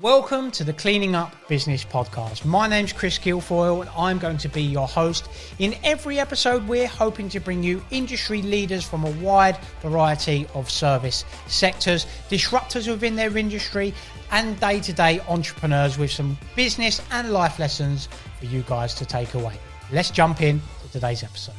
Welcome to the Cleaning Up Business Podcast. My name's Chris Guilfoyle and I'm going to be your host. In every episode, we're hoping to bring you industry leaders from a wide variety of service sectors, disruptors within their industry, and day-to-day entrepreneurs with some business and life lessons for you guys to take away. Let's jump in to today's episode.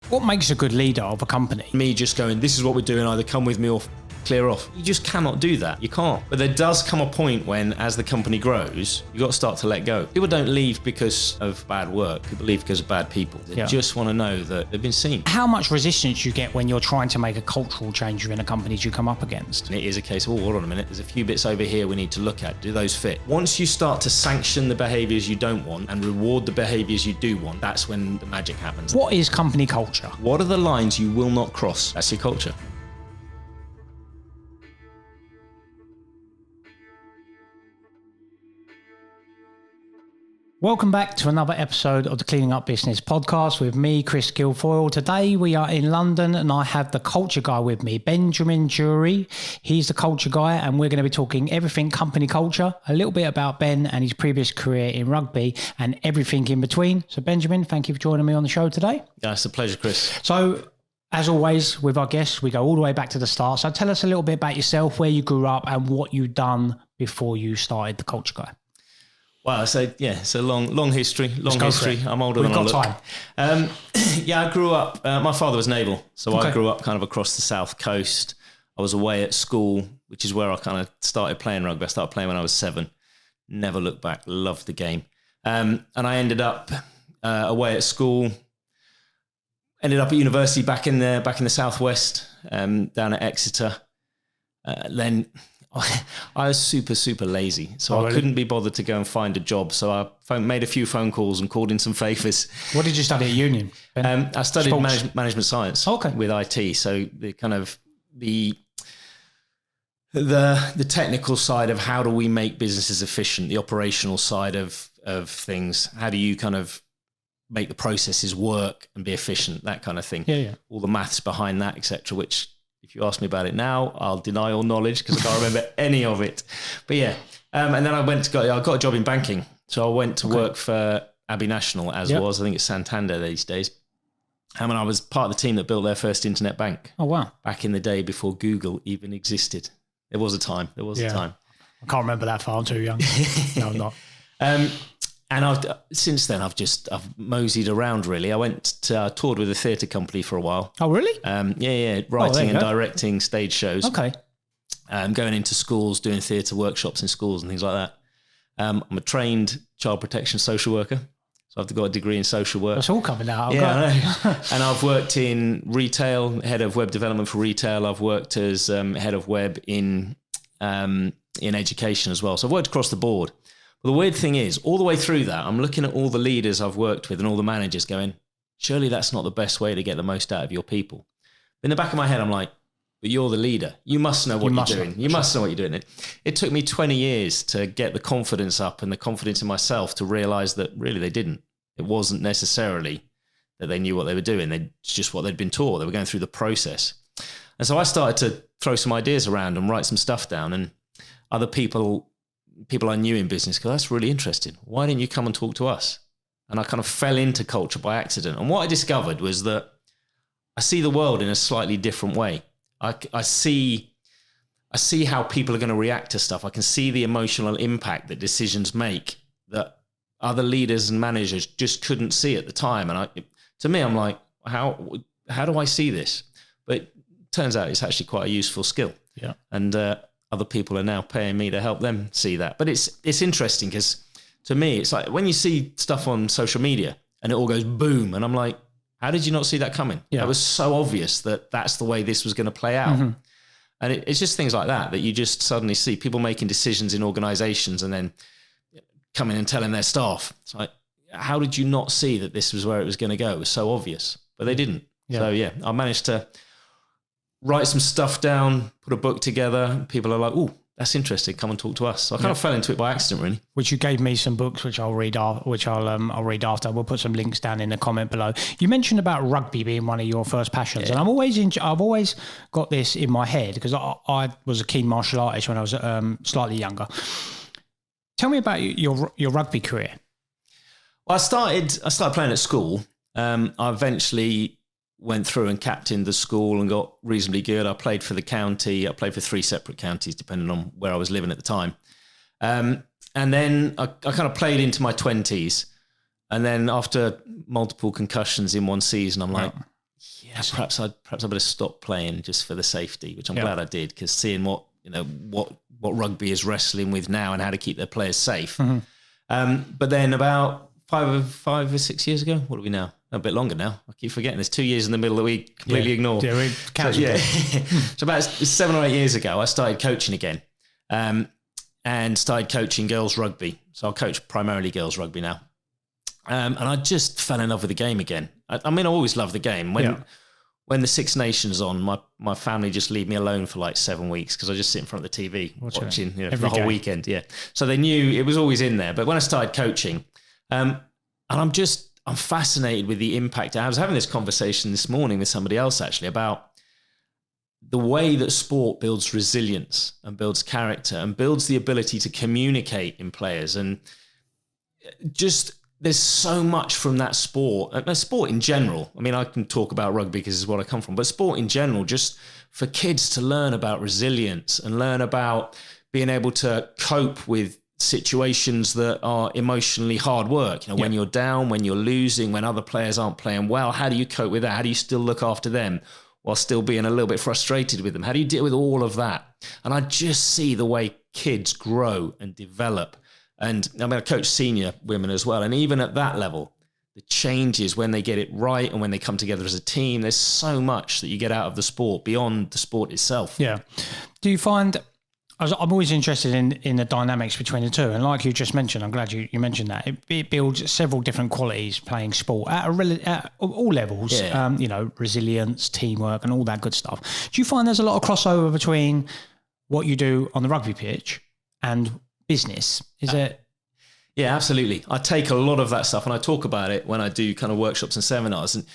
What makes a good leader of a company? Me just going, this is what we're doing, either come with me or clear off. You just cannot do that. You can't. But there does come a point when, as the company grows, you've got to start to let go. People don't leave because of bad work. People leave because of bad people. They just want to know that they've been seen. How much resistance you get when you're trying to make a cultural change within a company you come up against? And it is a case of, hold on a minute, there's a few bits over here we need to look at. Do those fit? Once you start to sanction the behaviours you don't want and reward the behaviours you do want, that's when the magic happens. What is company culture? What are the lines you will not cross? That's your culture. Welcome back to another episode of the Cleaning Up Business Podcast with me, Chris Guilfoyle. Today we are in London and I have the culture guy with me, Benjamin Drury. He's the culture guy and we're going to be talking everything company culture, a little bit about Ben and his previous career in rugby and everything in between. So Benjamin, thank you for joining me on the show today. Yeah, it's a pleasure, Chris. So as always with our guests, we go all the way back to the start. So tell us a little bit about yourself, where you grew up and what you've done before you started the culture guy. Wow, so yeah, it's a long history. I'm older than I look. Time. I grew up, my father was naval, so I grew up kind of across the south coast. I was away at school, which is where I kind of started playing rugby. I started playing when I was 7. Never looked back, loved the game. And I ended up away at school, ended up at university back in the southwest, down at Exeter. Then I was super lazy, so I couldn't be bothered to go and find a job. So I made a few phone calls and called in some favours. What did you study at Union? I studied management science with IT. So the kind of the technical side of how do we make businesses efficient, the operational side of things. How do you kind of make the processes work and be efficient, that kind of thing. Yeah. All the maths behind that, etc. Which, if you ask me about it now, I'll deny all knowledge because I can't remember any of it. But yeah, and then I got a job in banking. So I went to work for Abbey National, I think it's Santander these days. And I was part of the team that built their first internet bank. Oh, wow. Back in the day before Google even existed. There was a time. I can't remember that far. I'm too young. No, I'm not. And since then, I've moseyed around, really. I toured with a theatre company for a while. Oh, really? Writing and directing stage shows. Okay. Going into schools, doing theatre workshops in schools and things like that. I'm a trained child protection social worker. So I've got a degree in social work. That's all coming out. I know. And I've worked in retail, head of web development for retail. I've worked as head of web in education as well. So I've worked across the board. But the weird thing is, all the way through that, I'm looking at all the leaders I've worked with and all the managers going, surely that's not the best way to get the most out of your people. In the back of my head, I'm like, but you're the leader. You must know what you're doing. You must know what you're doing. It took me 20 years to get the confidence up and the confidence in myself to realize that really they didn't. It wasn't necessarily that they knew what they were doing. It's just what they'd been taught. They were going through the process. And so I started to throw some ideas around and write some stuff down. And other people I knew in business go, that's really interesting. Why didn't you come and talk to us? And I kind of fell into culture by accident. And what I discovered was that I see the world in a slightly different way. I see how people are going to react to stuff. I can see the emotional impact that decisions make that other leaders and managers just couldn't see at the time. And to me, I'm like, how do I see this? But it turns out it's actually quite a useful skill. Yeah. And other people are now paying me to help them see that. But it's interesting because to me, it's like when you see stuff on social media and it all goes boom, and I'm like, how did you not see that coming? Yeah. It was so obvious that that's the way this was going to play out. Mm-hmm. And it's just things like that you just suddenly see people making decisions in organizations and then coming and telling their staff. It's like, how did you not see that this was where it was going to go? It was so obvious, but they didn't. Yeah. So I managed to write some stuff down, put a book together. People are like, oh, that's interesting. Come and talk to us. So I kind of fell into it by accident, really. Which you gave me some books, which I'll read. I'll read after. We'll put some links down in the comment below. You mentioned about rugby being one of your first passions, and I've always got this in my head because I was a keen martial artist when I was slightly younger. Tell me about your rugby career. Well, I started playing at school. I eventually went through and captained the school and got reasonably good. I played for the county. I played for 3 separate counties, depending on where I was living at the time. And then I kind of played into my 20s. And then after multiple concussions in one season, I'm like, perhaps I better stop playing just for the safety, which I'm glad I did, because seeing what rugby is wrestling with now and how to keep their players safe. Mm-hmm. But then about 5 or 6 years ago, what are we now? A bit longer now. I keep forgetting. There's 2 years in the middle that we completely ignore. Yeah, we cancelled it. So about 7 or 8 years ago, I started coaching again, and started coaching girls rugby. So I coach primarily girls rugby now. And I just fell in love with the game again. I mean, I always loved the game. When the Six Nations on, my family just leave me alone for like 7 weeks because I just sit in front of the TV watching for the whole weekend. Yeah. So they knew it was always in there. But when I started coaching, and I'm fascinated with the impact. I was having this conversation this morning with somebody else actually about the way that sport builds resilience and builds character and builds the ability to communicate in players. And just there's so much from that sport in general. I mean, I can talk about rugby because it's what I come from, but sport in general, just for kids to learn about resilience and learn about being able to cope with situations that are emotionally hard work. When you're down, when you're losing, when other players aren't playing well, how do you cope with that? How do you still look after them while still being a little bit frustrated with them? How do you deal with all of that? And I just see the way kids grow and develop. And I mean, I coach senior women as well. And even at that level, the changes when they get it right and when they come together as a team, there's so much that you get out of the sport beyond the sport itself. Yeah. Do you find... I'm always interested in the dynamics between the two. And like you just mentioned, I'm glad you mentioned that. It builds several different qualities playing sport at all levels, resilience, teamwork and all that good stuff. Do you find there's a lot of crossover between what you do on the rugby pitch and business? Is it? Yeah, absolutely. I take a lot of that stuff and I talk about it when I do kind of workshops and seminars. And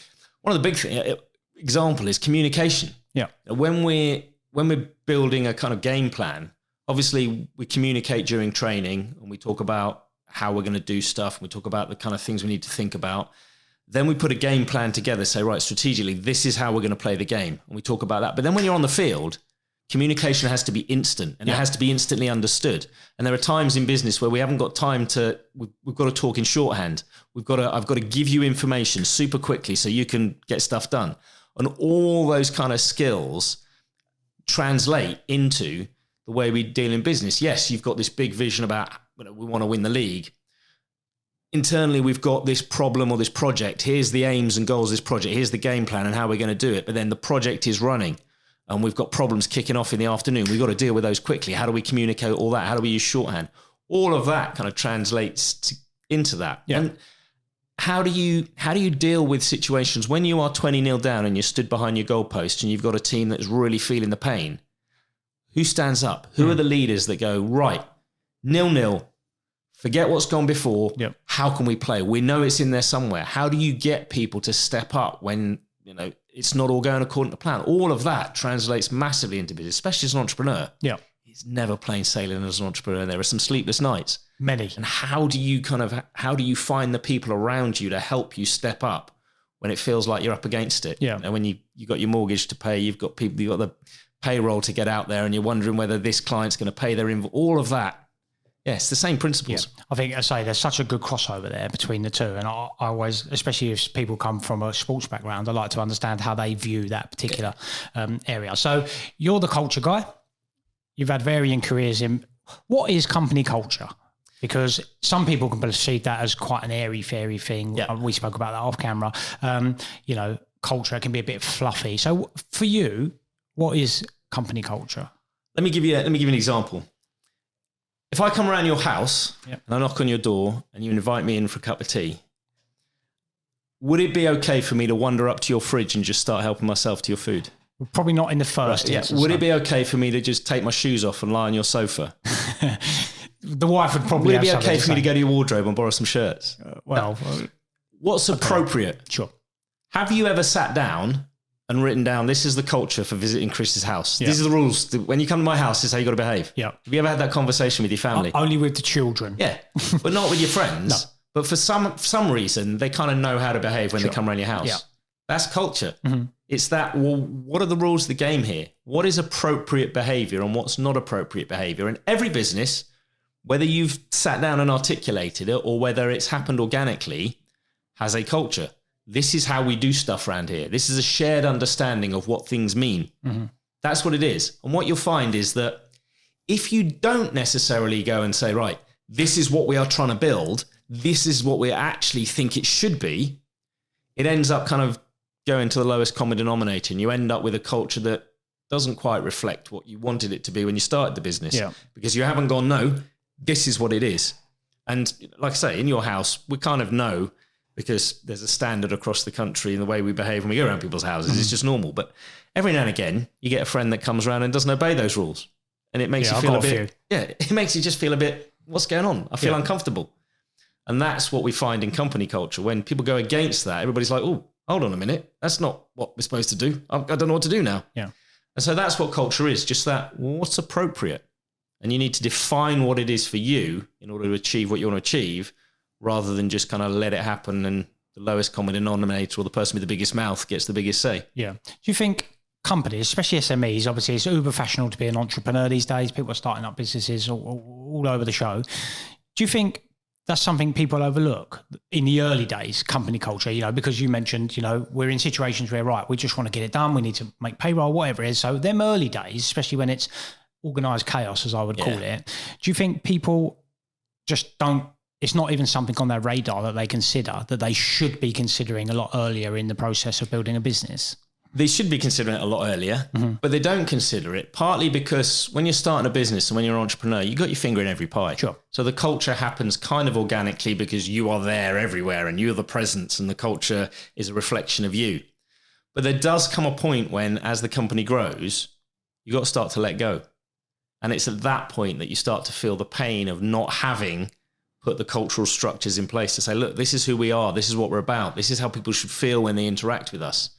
one of the big example is communication. Yeah. When we're building a kind of game plan, obviously we communicate during training and we talk about how we're going to do stuff. And we talk about the kind of things we need to think about. Then we put a game plan together, say, right, strategically, this is how we're going to play the game. And we talk about that. But then when you're on the field, communication has to be instant and it has to be instantly understood. And there are times in business where we haven't got time we've got to talk in shorthand. I've got to give you information super quickly so you can get stuff done. And all those kind of skills translate into the way we deal in business. Yes, you've got this big vision about we want to win the league. Internally, we've got this problem or this project. Here's the aims and goals of this project. Here's the game plan and how we're going to do it. But then the project is running and we've got problems kicking off in the afternoon. We've got to deal with those quickly. How do we communicate all that? How do we use shorthand? All of that kind of translates into that. Yeah. And how do you deal with situations when you are 20-0 down and you're stood behind your goalpost and you've got a team that's really feeling the pain? Who stands up? Who are the leaders that go, right, 0-0, forget what's gone before. Yep. How can we play? We know it's in there somewhere. How do you get people to step up when, it's not all going according to plan? All of that translates massively into business, especially as an entrepreneur. Yeah. It's never plain sailing as an entrepreneur. There are some sleepless nights. Many. And how do you find the people around you to help you step up when it feels like you're up against it? Yeah. And when you got your mortgage to pay, you've got the payroll to get out there and you're wondering whether this client's going to pay their all of that. Yeah, it's the same principles. Yeah. I think, there's such a good crossover there between the two. And I always, especially if people come from a sports background, I like to understand how they view that particular area. So you're the culture guy. You've had varying careers in. What is company culture? Because some people can perceive that as quite an airy-fairy thing. Yeah. We spoke about that off camera. Culture can be a bit fluffy. So for you, what is company culture? Let me give you an example. If I come around your house and I knock on your door and you invite me in for a cup of tea, would it be okay for me to wander up to your fridge and just start helping myself to your food? Probably not in the first instance. Would it be okay for me to just take my shoes off and lie on your sofa? The wife would probably. Would it be okay for me to go to your wardrobe and borrow some shirts? What's appropriate? Sure. Have you ever sat down and written down, this is the culture for visiting Chris's house? Yeah. These are the rules. When you come to my house, this is how you got to behave. Yeah. Have you ever had that conversation with your family? Only with the children. Yeah, but not with your friends. No. But for some reason, they kind of know how to behave when they come around your house. Yeah. That's culture. Mm-hmm. It's that, well, what are the rules of the game here? What is appropriate behavior and what's not appropriate behavior? And every business, whether you've sat down and articulated it or whether it's happened organically, has a culture. This is how we do stuff around here. This is a shared understanding of what things mean. Mm-hmm. That's what it is. And what you'll find is that if you don't necessarily go and say, right, this is what we are trying to build, this is what we actually think it should be, it ends up kind of going to the lowest common denominator, and you end up with a culture that doesn't quite reflect what you wanted it to be when you started the business. Yeah. Because you haven't gone, no, this is what it is. And like I say, in your house, we kind of know, because there's a standard across the country in the way we behave when we go around people's houses. It's just normal. But every now and again, you get a friend that comes around and doesn't obey those rules. And it makes you feel a bit, it makes you just feel a bit, what's going on? I feel uncomfortable. And that's what we find in company culture. When people go against that, everybody's like, oh, hold on a minute. That's not what we're supposed to do. I don't know what to do now. Yeah. And so that's what culture is, just that, what's appropriate? And you need to define what it is for you in order to achieve what you want to achieve, rather than just kind of let it happen and the lowest common denominator or the person with the biggest mouth gets the biggest say. Yeah. Do you think companies, especially SMEs, obviously it's uber fashionable to be an entrepreneur these days. People are starting up businesses all over the show. Do you think that's something people overlook in the early days, company culture, because you mentioned, we're in situations where, right, we just want to get it done. We need to make payroll, whatever it is. So them early days, especially when it's organized chaos, as I would call it, do you think people just don't, it's not even something on their radar that they consider, that they should be considering a lot earlier in the process of building a business? They should be considering it a lot earlier, but they don't consider it, partly because when you're starting a business and when you're an entrepreneur, you got your finger in every pie. Sure. So the culture happens kind of organically because you are there everywhere and you're the presence, and the culture is a reflection of you. But there does come a point when, as the company grows, you got to start to let go. And it's at that point that you start to feel the pain of not having put the cultural structures in place to say, look, this is who we are. This is what we're about. This is how people should feel when they interact with us.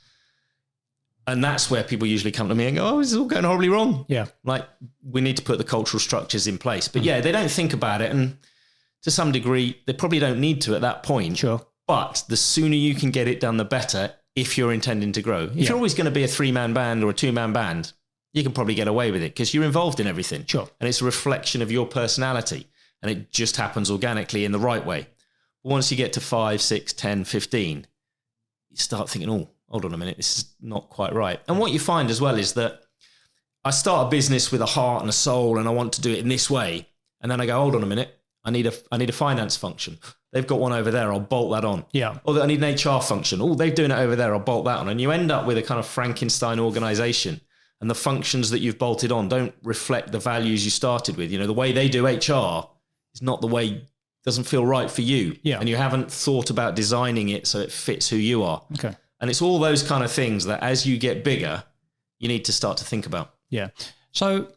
And that's where people usually come to me and go, oh, this is all going horribly wrong. Yeah. Like, we need to put the cultural structures in place. But they don't think about it. And to some degree, they probably don't need to at that point. Sure. But the sooner you can get it done, the better, if you're intending to grow. If you're always going to be a 3-man band or a 2-man band, you can probably get away with it because you're involved in everything. Sure. And it's a reflection of your personality. And it just happens organically in the right way. But once you get to 5, 6, 10, 15, you start thinking, oh, hold on a minute, this is not quite right. And what you find as well is that I start a business with a heart and a soul and I want to do it in this way. And then I go, hold on a minute, I need a finance function. They've got one over there, I'll bolt that on. Yeah. Or I need an HR function. Oh, they're doing it over there, I'll bolt that on. And you end up with a kind of Frankenstein organization. And the functions that you've bolted on don't reflect the values you started with. The way they do HR is not the way, doesn't feel right for you. Yeah. And you haven't thought about designing it so it fits who you are. Okay. And it's all those kind of things that as you get bigger, you need to start to think about. Yeah. So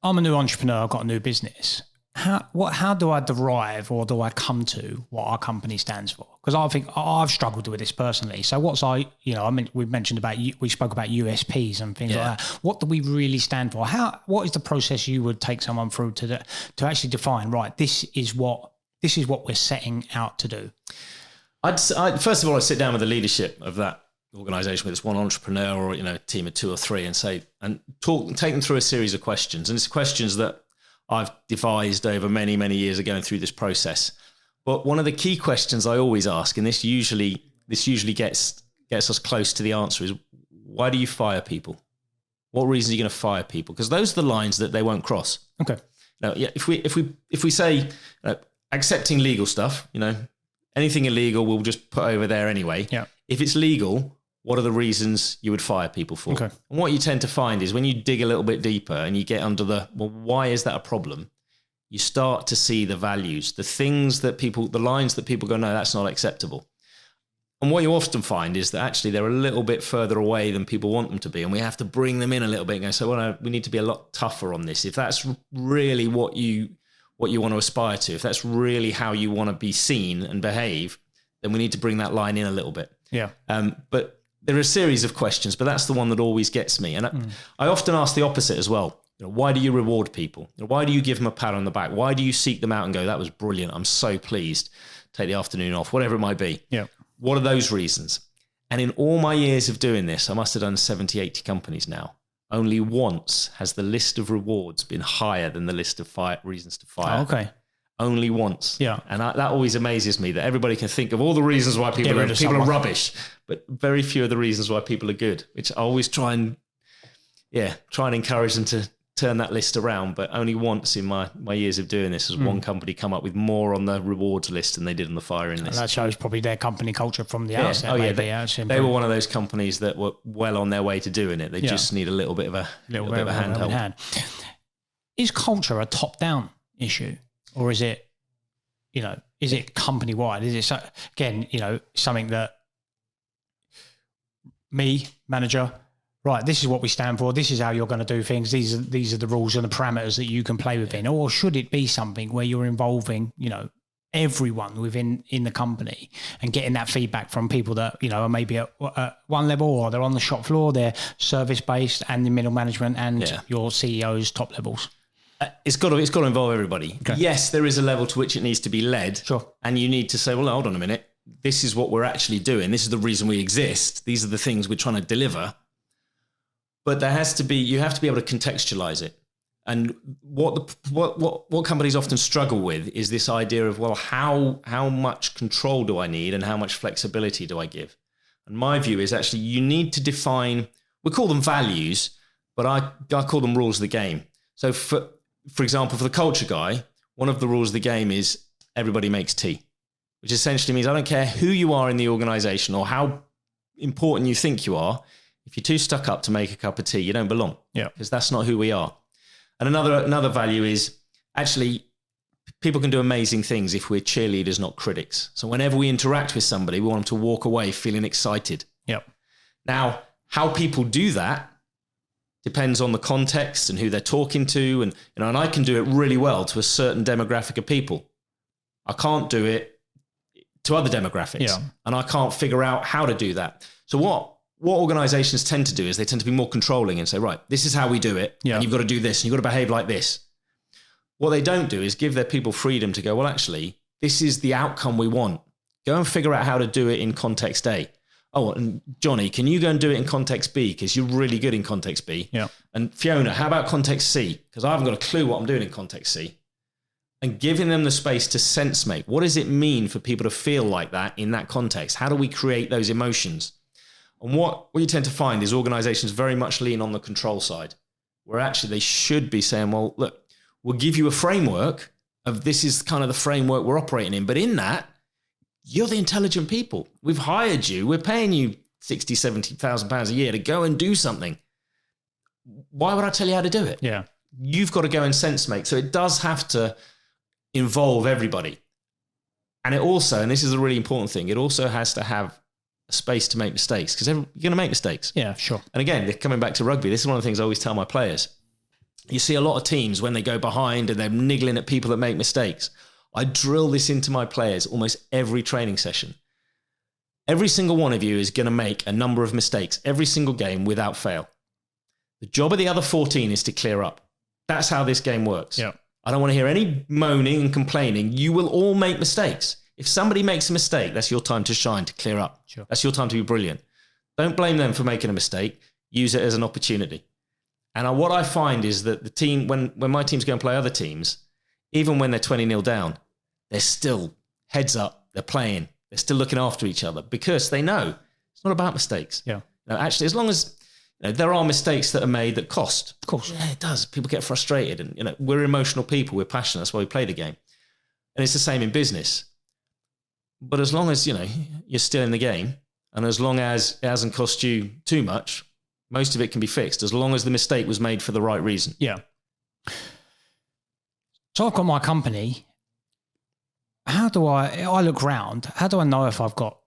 I'm a new entrepreneur. I've got a new business. How do I derive or do I come to what our company stands for? Because I think I've struggled with this personally. So we spoke about USPs and things like that. What do we really stand for? What is the process you would take someone through to actually define, right, this is what we're setting out to do? First of all, I'd sit down with the leadership of that organization, whether it's one entrepreneur or a team of 2 or 3, and take them through a series of questions. And it's questions that I've devised over many, many years of going through this process. But one of the key questions I always ask, and this usually gets us close to the answer, is why do you fire people? What reason are you going to fire people? Because those are the lines that they won't cross. Okay. Now, if we say accepting legal stuff, anything illegal we'll just put over there anyway. Yeah. If it's legal, what are the reasons you would fire people for? Okay. And what you tend to find is when you dig a little bit deeper and you get under why is that a problem? You start to see the values, the lines that people go, no, that's not acceptable. And what you often find is that actually they're a little bit further away than people want them to be. And we have to bring them in a little bit and go, so well, we need to be a lot tougher on this. If that's really what you want to aspire to, if that's really how you want to be seen and behave, then we need to bring that line in a little bit. Yeah. But there are a series of questions, but that's the one that always gets me. And I often ask the opposite as well. Why do you reward people? Why do you give them a pat on the back? Why do you seek them out and go, that was brilliant, I'm so pleased, take the afternoon off, whatever it might be? Yeah. What are those reasons? And in all my years of doing this, I must have done 70, 80 companies now. Only once has the list of rewards been higher than the list of reasons to fire. Oh, okay. Only once. Yeah. And that always amazes me that everybody can think of all the reasons why people are rubbish, but very few of the reasons why people are good, which I always try and encourage them to turn that list around. But only once in my years of doing this has one company come up with more on the rewards list than they did on the firing list. And that shows probably their company culture from the outset. Oh yeah, they were one of those companies that were well on their way to doing it. They just need a little bit of a handhold. Is culture a top-down issue, or is it, is it company-wide? Is it, again, something that me, manager, right, this is what we stand for, this is how you're going to do things, these are the rules and the parameters that you can play within? Or should it be something where you're involving, everyone in the company and getting that feedback from people that, are maybe at one level, or they're on the shop floor, they're service-based, and the middle management and your CEO's top levels? It's got to involve everybody. Okay. Yes, there is a level to which it needs to be led. Sure. And you need to say, well, hold on a minute. This is what we're actually doing. This is the reason we exist. These are the things we're trying to deliver. But you have to be able to contextualize it. And what companies often struggle with is this idea of, well, how much control do I need and how much flexibility do I give? And my view is actually you need to define, we call them values, but I call them rules of the game. So for example, for the culture guy, one of the rules of the game is everybody makes tea, which essentially means I don't care who you are in the organization or how important you think you are. If you're too stuck up to make a cup of tea, you don't belong. Yeah. Because that's not who we are. And another value is actually people can do amazing things if we're cheerleaders, not critics. So whenever we interact with somebody, we want them to walk away feeling excited. Yep. Now, how people do that depends on the context and who they're talking to. And, and I can do it really well to a certain demographic of people. I can't do it to other demographics. Yeah. And I can't figure out how to do that. So what organizations tend to do is they tend to be more controlling and say, right, this is how we do it. Yeah. And you've got to do this and you've got to behave like this. What they don't do is give their people freedom to go, well, actually, this is the outcome we want. Go and figure out how to do it in context A. Oh, and Johnny, can you go and do it in context B? Because you're really good in context B. Yeah. And Fiona, how about context C? Because I haven't got a clue what I'm doing in context C. And giving them the space to sense make. What does it mean for people to feel like that in that context? How do we create those emotions? And what you tend to find is organizations very much lean on the control side, where actually they should be saying, well, look, we'll give you a framework of this is kind of the framework we're operating in. But in that, you're the intelligent people. We've hired you. We're paying you 60, 70,000 pounds a year to go and do something. Why would I tell you how to do it? Yeah. You've got to go and sense make. So it does have to involve everybody. And it also, and this is a really important thing, it also has to have a space to make mistakes, because you're going to make mistakes. Yeah, sure. And again, coming back to rugby, this is one of the things I always tell my players. You see a lot of teams when they go behind and they're niggling at people that make mistakes. I drill this into my players almost every training session. Every single one of you is going to make a number of mistakes every single game without fail. The job of the other 14 is to clear up. That's how this game works. Yeah. I don't want to hear any moaning and complaining. You will all make mistakes. If somebody makes a mistake, that's your time to shine, to clear up. Sure. That's your time to be brilliant. Don't blame them for making a mistake. Use it as an opportunity. And what I find is that the team, when my teams go and play other teams, even when they're 20-0 down, they're still heads up, they're playing, they're still looking after each other, because they know it's not about mistakes. Yeah. Actually, as long as there are mistakes that are made that cost. Of course. Yeah, it does. People get frustrated, and we're emotional people, we're passionate, that's why we play the game. And it's the same in business. But as long as, you're still in the game, and as long as it hasn't cost you too much, most of it can be fixed, as long as the mistake was made for the right reason. Yeah. So I've got my company. How do I look round? How do I know if I've got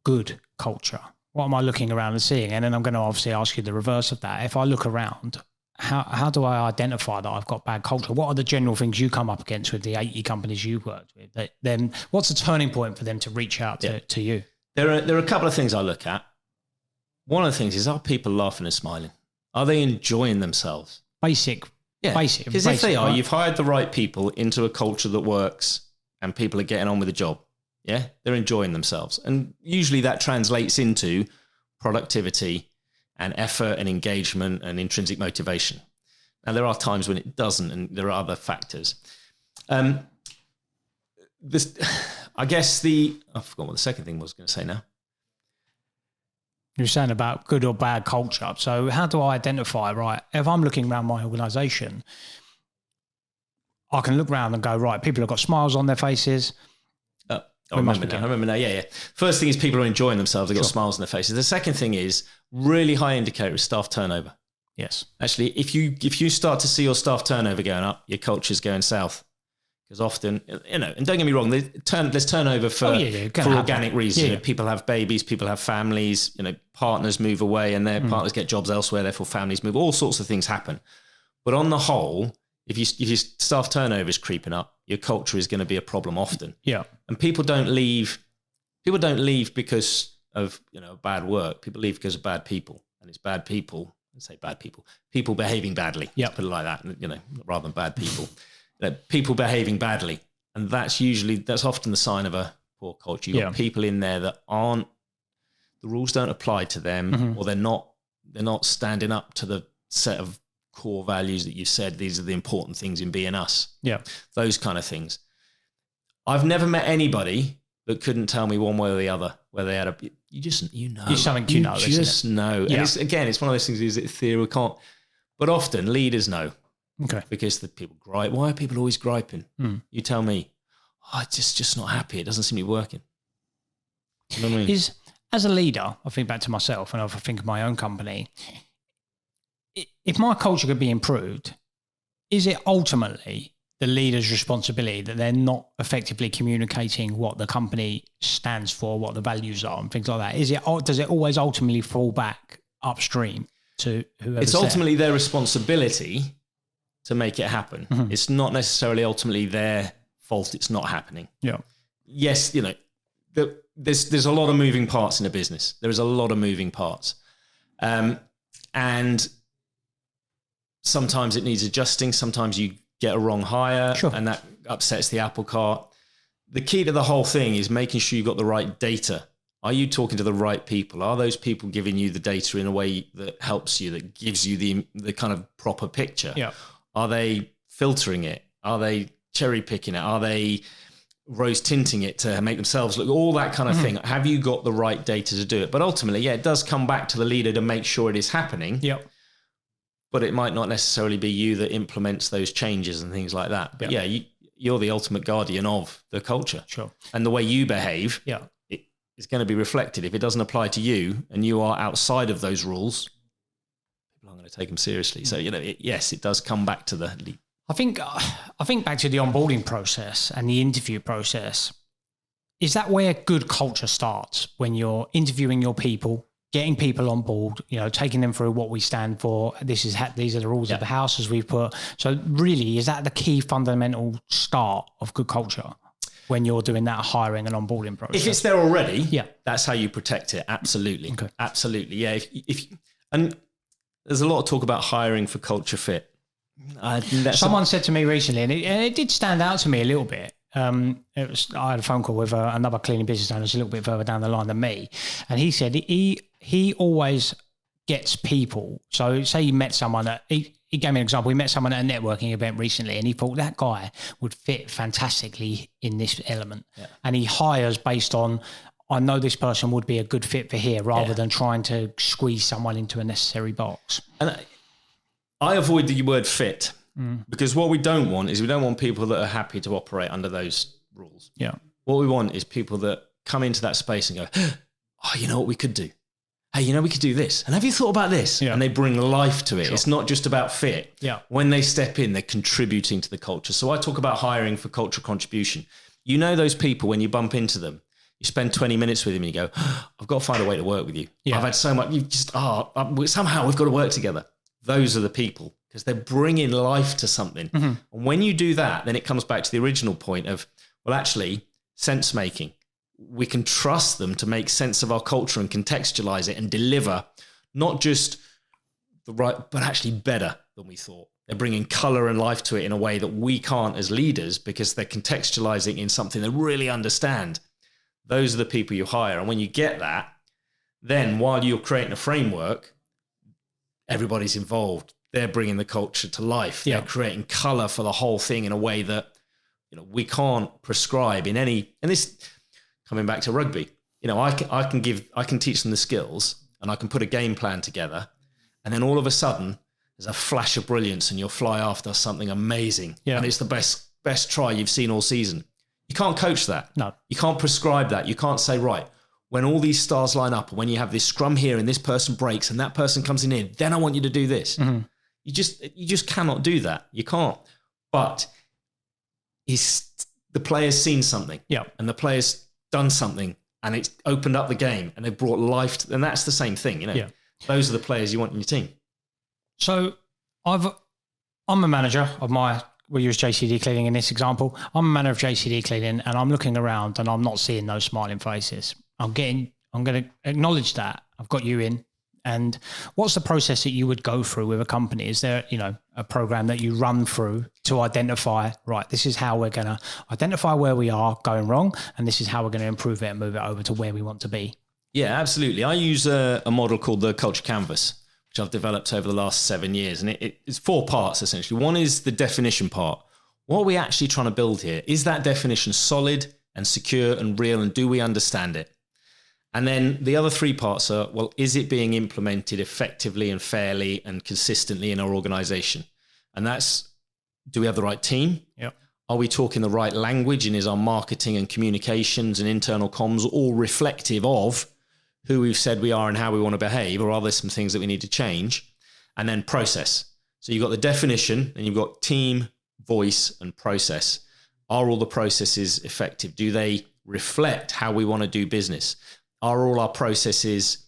good culture? What am I looking around and seeing? And then I'm going to obviously ask you the reverse of that. If I look around, how do I identify that I've got bad culture? What are the general things you come up against with the 80 companies you've worked with? Then what's the turning point for them to reach out to you? There are a couple of things I look at. One of the things is, are people laughing and smiling? Are they enjoying themselves? Basic. Because if they are, right? you've hired the right people into a culture that works and people are getting on with the job. Yeah, they're enjoying themselves. And usually that translates into productivity and effort and engagement and intrinsic motivation. Now, there are times when it doesn't, and there are other factors. I guess I forgot what the second thing was going to say now. You're saying about good or bad culture. So how do I identify, right? If I'm looking around my organization, I can look around and go, right, people have got smiles on their faces. I remember now. Yeah. First thing is people are enjoying themselves. They've got smiles on their faces. The second thing is really high indicator is staff turnover. Yes. Actually, if you start to see your staff turnover going up, your culture's going south. Because often, and don't get me wrong, there's turnover for organic reasons. Yeah. People have babies, people have families, partners move away and their partners get jobs elsewhere, therefore families move. All sorts of things happen. But on the whole, if your staff turnover is creeping up, your culture is going to be a problem often. Yeah. And people don't leave because of bad work. People leave because of bad people. And it's bad people. Let's say bad people. People behaving badly. Yeah. Put it like that, rather than bad people. People behaving badly. And that's often the sign of a poor culture. You've got people in there that the rules don't apply to them, or they're not standing up to the set of core values that you've said, these are the important things in being us. Yeah. Those kind of things. I've never met anybody that couldn't tell me one way or the other where they had you just know. It's something you know, just know. Yeah. And it's one of those things, is it theory? We can't, but often leaders know. Okay. Because the people gripe. Why are people always griping? You tell me. Oh, it's just not happy. It doesn't seem to be working. You know what I mean? As a leader, I think back to myself and I think of my own company, if my culture could be improved, is it ultimately the leader's responsibility that they're not effectively communicating what the company stands for, what the values are and things like that? Does it always ultimately fall back upstream to whoever? It's ultimately their responsibility to make it happen. It's not necessarily ultimately their fault it's not happening. Yeah. Yes, there's a lot of moving parts in a business. There is a lot of moving parts. And sometimes it needs adjusting. Sometimes you get a wrong hire and that upsets the apple cart. The key to the whole thing is making sure you've got the right data. Are you talking to the right people? Are those people giving you the data in a way that helps you, that gives you the kind of proper picture? Yeah. Are they filtering it? Are they cherry picking it? Are they rose tinting it to make themselves look, all that kind of thing? Have you got the right data to do it? But ultimately, it does come back to the leader to make sure it is happening. Yep. But it might not necessarily be you that implements those changes and things like that. But you're the ultimate guardian of the culture. Sure. And the way you behave, it's going to be reflected. If it doesn't apply to you and you are outside of those rules, people aren't going to take them seriously. So, yes, it does come back to the lead. I think back to the onboarding process and the interview process. Is that where good culture starts? When you're interviewing your people, getting people on board, taking them through what we stand for. These are the rules of the house as we've put. So really, is that the key fundamental start of good culture when you're doing that hiring and onboarding process? If it's there already, that's how you protect it. Absolutely. Okay. Absolutely. Yeah. And there's a lot of talk about hiring for culture fit. Someone said to me recently, and it did stand out to me a little bit. I had a phone call with another cleaning business owner, a little bit further down the line than me, and he said he always gets people. So say you met someone that he gave me an example. We met someone at a networking event recently, and he thought that guy would fit fantastically in this element, and he hires based on, I know this person would be a good fit for here, rather than trying to squeeze someone into a necessary box. And I avoid the word fit because what we don't want is we don't want people that are happy to operate under those rules. Yeah. What we want is people that come into that space and go, oh, you know what we could do? Hey, we could do this. And have you thought about this? Yeah. And they bring life to it. Sure. It's not just about fit. Yeah. When they step in, they're contributing to the culture. So I talk about hiring for cultural contribution. Those people, when you bump into them, You spend 20 minutes with him and you go, I've got to find a way to work with you. Yeah. I've had so much, you just, somehow we've got to work together. Those are the people, because they're bringing life to something. And when you do that, then it comes back to the original point of, well, actually, sense making. We can trust them to make sense of our culture and contextualize it and deliver not just the right, but actually better than we thought. They're bringing color and life to it in a way that we can't as leaders, because they're contextualizing in something they really understand. Those are the people you hire. And when you get that, then while you're creating a framework, everybody's involved. They're bringing the culture to life. They're creating color for the whole thing in a way that, we can't prescribe in any, and this coming back to rugby, I can teach them the skills and I can put a game plan together. And then all of a sudden there's a flash of brilliance and you'll fly after something amazing. Yeah. And it's the best try you've seen all season. You can't coach that. No. You can't prescribe that. You can't say, right, when all these stars line up, when you have this scrum here and this person breaks and that person comes in here, then I want you to do this. You just cannot do that. You can't. But the player's seen something. Yeah. And the player's done something and it's opened up the game and they've brought life to, and that's the same thing, Yeah. Those are the players you want in your team. So I'm a manager of we'll use JCD Cleaning in this example. I'm a manager of JCD Cleaning and I'm looking around and I'm not seeing those smiling faces. I'm going to acknowledge that. I've got you in. And what's the process that you would go through with a company? Is there, a program that you run through to identify, right, this is how we're going to identify where we are going wrong, and this is how we're going to improve it and move it over to where we want to be? Yeah, absolutely. I use a model called the Culture Canvas, which I've developed over the last 7 years. And it's 4 parts, essentially. One is the definition part. What are we actually trying to build here? Is that definition solid and secure and real, and do we understand it? And then the other 3 parts are, well, is it being implemented effectively and fairly and consistently in our organization? And that's, do we have the right team? Yep. Are we talking the right language? And is our marketing and communications and internal comms all reflective of who we've said we are and how we want to behave? Or are there some things that we need to change? And then process. So you've got the definition and you've got team, voice, and process. Are all the processes effective? Do they reflect how we want to do business? Are all our processes,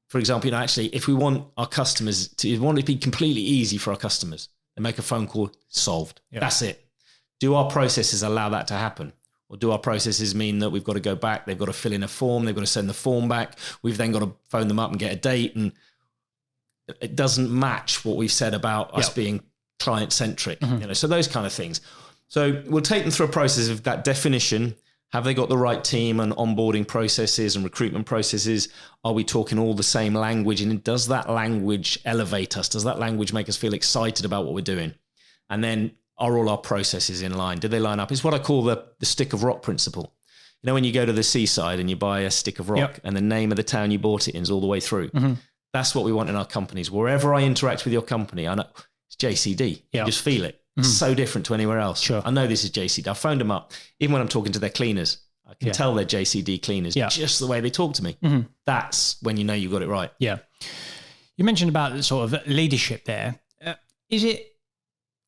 for example, actually, if we want our customers to want it to be completely easy for our customers, they make a phone call, solved. Yep. That's it. Do our processes allow that to happen? Or do our processes mean that we've got to go back, they've got to fill in a form, they've got to send the form back, we've then got to phone them up and get a date, and it doesn't match what we've said about us being client-centric, so those kind of things. So we'll take them through a process of that definition. Have they got the right team and onboarding processes and recruitment processes? Are we talking all the same language? And does that language elevate us? Does that language make us feel excited about what we're doing? And then are all our processes in line? Do they line up? It's what I call the stick of rock principle. When you go to the seaside and you buy a stick of rock and the name of the town you bought it in is all the way through. That's what we want in our companies. Wherever I interact with your company, I know it's JCD. You just feel it. It's so different to anywhere else. Sure. I know this is JCD. I phoned them up. Even when I'm talking to their cleaners, I can tell they're JCD cleaners just the way they talk to me. That's when you know you've got it right. Yeah. You mentioned about the sort of leadership there.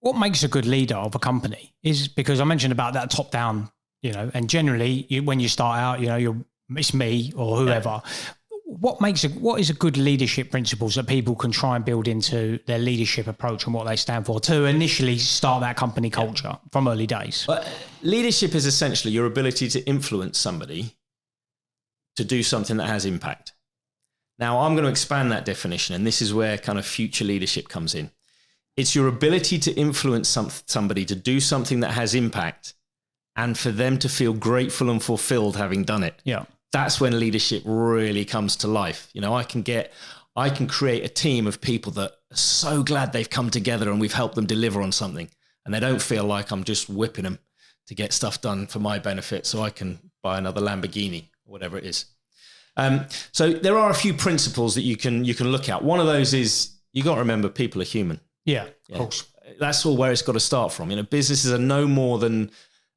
What makes a good leader of a company? Is because I mentioned about that top down, and generally when you start out, it's me or whoever. Yeah. What is a good leadership principles that people can try and build into their leadership approach and what they stand for to initially start that company culture from early days? But leadership is essentially your ability to influence somebody to do something that has impact. Now, I'm going to expand that definition, and this is where kind of future leadership comes in. It's your ability to influence somebody to do something that has impact and for them to feel grateful and fulfilled having done it. Yeah. That's when leadership really comes to life. I can create a team of people that are so glad they've come together and we've helped them deliver on something. And they don't feel like I'm just whipping them to get stuff done for my benefit so I can buy another Lamborghini or whatever it is. So there are a few principles that you can look at. One of those is you got to remember people are human. Yeah, of course. That's all where it's got to start from. Businesses are no more than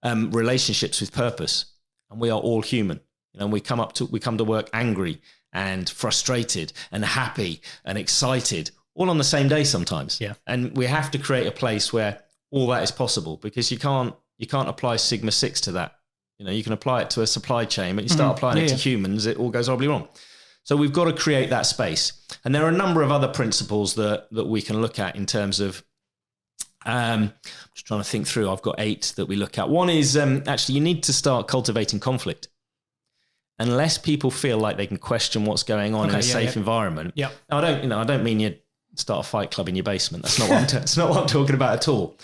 relationships with purpose, and we are all human. We come to work angry and frustrated and happy and excited all on the same day sometimes. Yeah. And we have to create a place where all that is possible, because you can't apply Sigma 6 to that. You can apply it to a supply chain, but you start applying it to humans, it all goes horribly wrong. So we've got to create that space. And there are a number of other principles that we can look at in terms of, I'm just trying to think through. I've got 8 that we look at. One is actually you need to start cultivating conflict. Unless people feel like they can question what's going on in a safe environment. Now, I don't mean you start a fight club in your basement. That's not what I'm talking about at all.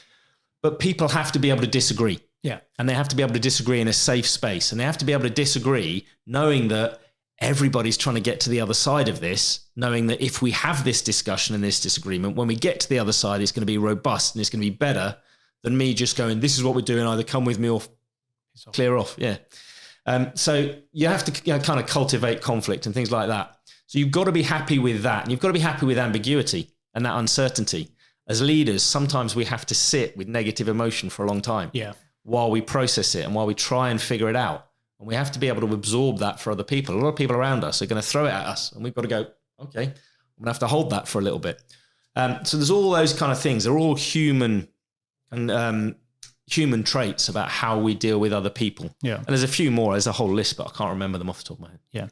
But people have to be able to disagree. Yeah. And they have to be able to disagree in a safe space. And they have to be able to disagree knowing that everybody's trying to get to the other side of this, knowing that if we have this discussion and this disagreement, when we get to the other side, it's going to be robust and it's going to be better than me just going, this is what we're doing, either come with me or clear off. Yeah. So you have to kind of cultivate conflict and things like that. So you've got to be happy with that. And you've got to be happy with ambiguity and that uncertainty. As leaders, sometimes we have to sit with negative emotion for a long time while we process it and while we try and figure it out. And we have to be able to absorb that for other people. A lot of people around us are going to throw it at us. And we've got to go, okay, I'm going to have to hold that for a little bit. So there's all those kind of things. They're all human and human traits about how we deal with other people. Yeah. And there's a few more. There's a whole list, but I can't remember them off the top of my head. Yeah.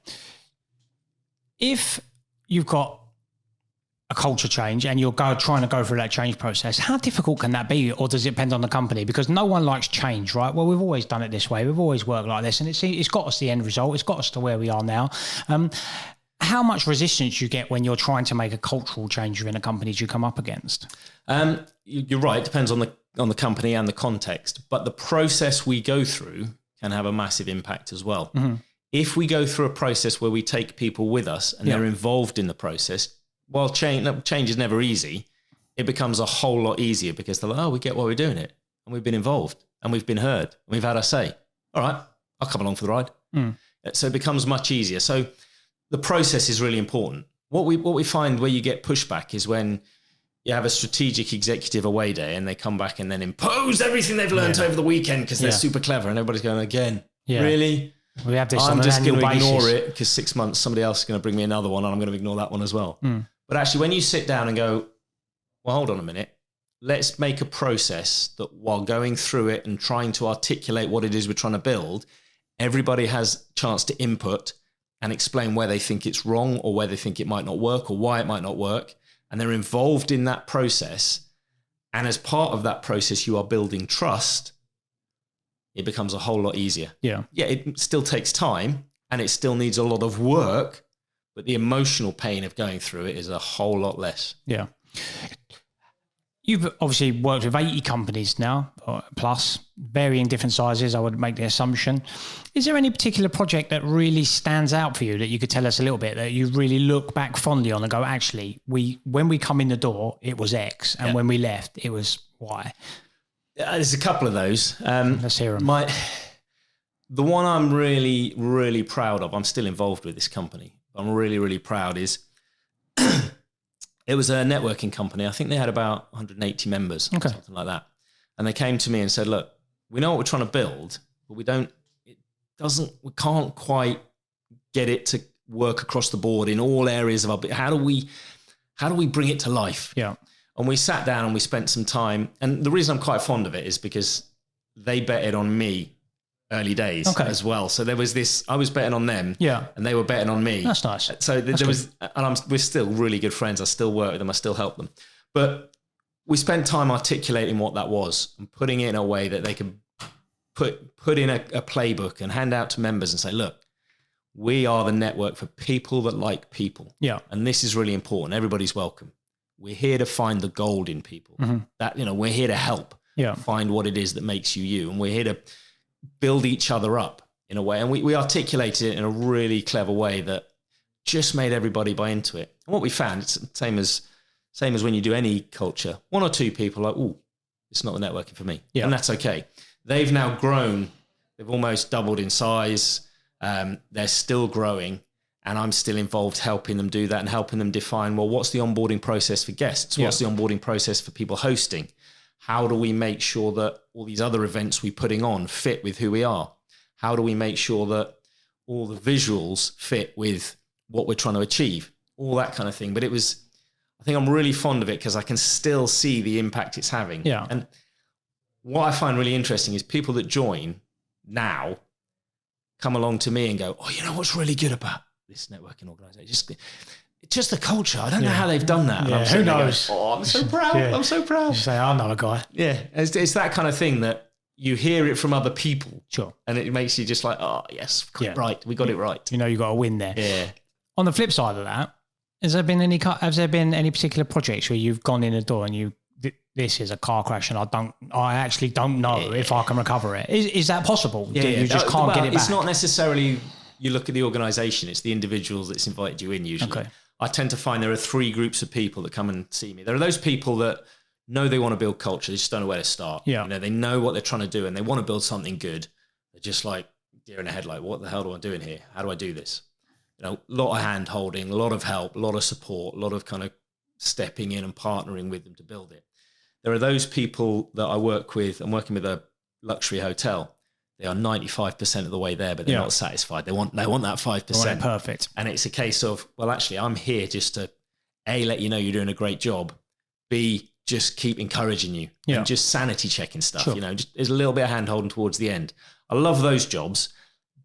If you've got a culture change and you're trying to go through that change process, how difficult can that be? Or does it depend on the company? Because no one likes change, right? Well, we've always done it this way. We've always worked like this, and it's got us the end result. It's got us to where we are now. How much resistance you get when you're trying to make a cultural change within a company do you come up against? You're right. It depends on the company and the context, but the process we go through can have a massive impact as well. Mm-hmm. If we go through a process where we take people with us and they're involved in the process, while change is never easy, it becomes a whole lot easier because they're like, oh, we get why we're doing it. And we've been involved and we've been heard and we've had our say. All right, I'll come along for the ride. Mm. So it becomes much easier. So the process is really important. What we find where you get pushback is when you have a strategic executive away day and they come back and then impose everything they've learned over the weekend because they're super clever and everybody's going, again, really? We have this I'm on just going to ignore basis. it because 6 months somebody else is going to bring me another one and I'm going to ignore that one as well. Mm. But actually, when you sit down and go, well, hold on a minute, let's make a process that while going through it and trying to articulate what it is we're trying to build, everybody has a chance to input and explain where they think it's wrong or where they think it might not work or why it might not work. And they're involved in that process. And as part of that process, you are building trust. It becomes a whole lot easier. Yeah, it still takes time and it still needs a lot of work, but the emotional pain of going through it is a whole lot less. Yeah. You've obviously worked with 80 companies now, plus, varying different sizes, I would make the assumption. Is there any particular project that really stands out for you that you could tell us a little bit, that you really look back fondly on and go, actually, when we come in the door, it was X, and when we left, it was Y? There's a couple of those. Let's hear them. The one I'm really, really proud of, I'm still involved with this company, I'm really, really proud is it was a networking company. I think they had about 180 members, something like that. And they came to me and said, look, we know what we're trying to build, but we can't quite get it to work across the board in all areas of our, how do we bring it to life? Yeah. And we sat down and we spent some time. And the reason I'm quite fond of it is because they betted on me early days as well. So there was this, I was betting on them and they were betting on me. That's nice. So we're still really good friends. I still work with them. I still help them. But we spent time articulating what that was and putting it in a way that they could put in a playbook and hand out to members and say, look, we are the network for people that like people. Yeah. And this is really important. Everybody's welcome. We're here to find the gold in people. Mm-hmm. That, we're here to help find what it is that makes you you. And we're here to build each other up in a way. And we articulated it in a really clever way that just made everybody buy into it. And what we found, it's the same as when you do any culture, one or two people are like, oh, it's not the networking for me. Yeah. And that's okay. They've now grown. They've almost doubled in size. They're still growing. And I'm still involved helping them do that and helping them define, well, what's the onboarding process for guests? What's the onboarding process for people hosting? How do we make sure that all these other events we're putting on fit with who we are? How do we make sure that all the visuals fit with what we're trying to achieve? All that kind of thing. But I think I'm really fond of it because I can still see the impact it's having. Yeah. And what I find really interesting is people that join now come along to me and go, oh, you know what's really good about this networking organisation? Just the culture. I don't know how they've done that. Yeah, who knows? Going, I'm so proud. I'm so proud. You say, I know a guy. Yeah, it's that kind of thing that you hear it from other people. Sure. And it makes you just like, oh, yes, right. We got it right. You know, you got a win there. Yeah. On the flip side of that, has there been any particular projects where you've gone in the door and this is a car crash and I actually don't know if I can recover it? Is that possible? Yeah, you just can't get it back? It's not necessarily you look at the organisation, it's the individuals that's invited you in usually. Okay. I tend to find there are three groups of people that come and see me. There are those people that know they want to build culture, they just don't know where to start. Yeah. You know, they know what they're trying to do and they want to build something good. They're just like deer in the headlight. What the hell do I do in here? How do I do this? You know, a lot of hand holding, a lot of help, a lot of support, a lot of kind of stepping in and partnering with them to build it. There are those people that I work with. I'm working with a luxury hotel. They are 95% of the way there, but they're not satisfied. They want that 5%. They want it perfect. And it's a case of, well, actually, I'm here just to A, let you know you're doing a great job. B, just keep encouraging you and just sanity checking stuff. Sure. You know, just there's a little bit of hand holding towards the end. I love those jobs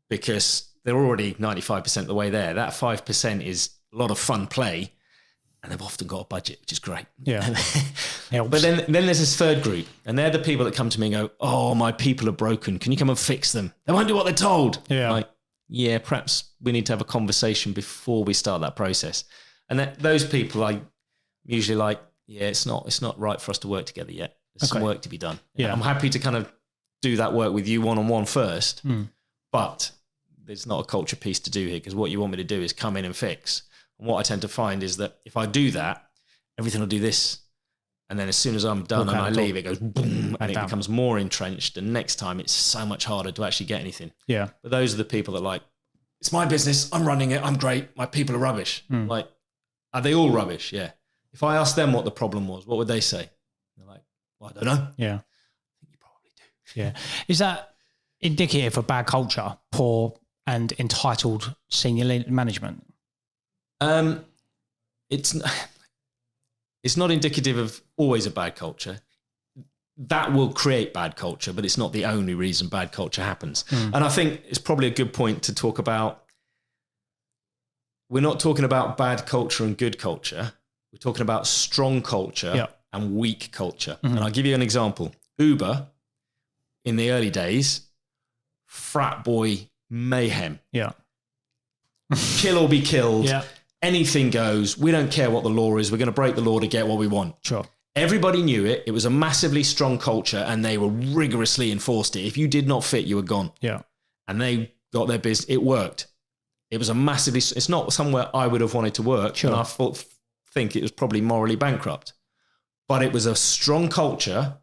because they're already 95% of the way there. That 5% is a lot of fun play. And they've often got a budget, which is great. Yeah. But then there's this third group, and they're the people that come to me and go, oh, my people are broken. Can you come and fix them? They won't do what they're told. Yeah. Like, yeah, perhaps we need to have a conversation before we start that process. And those people, I usually like, yeah, it's not right for us to work together yet. There's some work to be done. Yeah. I'm happy to kind of do that work with you one-on-one first, but there's not a culture piece to do here because what you want me to do is come in and fix. And what I tend to find is that if I do that, everything will do this. And then as soon as I'm done and I leave, it goes boom, and it becomes more entrenched. And next time it's so much harder to actually get anything. Yeah. But those are the people that like, it's my business. I'm running it. I'm great. My people are rubbish. Like, are they all rubbish? Yeah. If I asked them what the problem was, what would they say? They're like, well, I don't know. Yeah. I think you probably do. Yeah. Is that indicative of bad culture, poor and entitled senior management? It's not indicative of always a bad culture. That will create bad culture, but it's not the only reason bad culture happens. And I think it's probably a good point to talk about. We're not talking about bad culture and good culture. We're talking about strong culture and weak culture. And I'll give you an example. Uber, in the early days, frat boy mayhem. Yeah. Kill or be killed. Yeah. Anything goes. We don't care what the law is. We're going to break the law to get what we want. Sure. Everybody knew it. It was a massively strong culture and they were rigorously enforced it. If you did not fit, you were gone. Yeah. And they got their business. It worked. It was a massively, it's not somewhere I would have wanted to work. Sure. And I think it was probably morally bankrupt. But it was a strong culture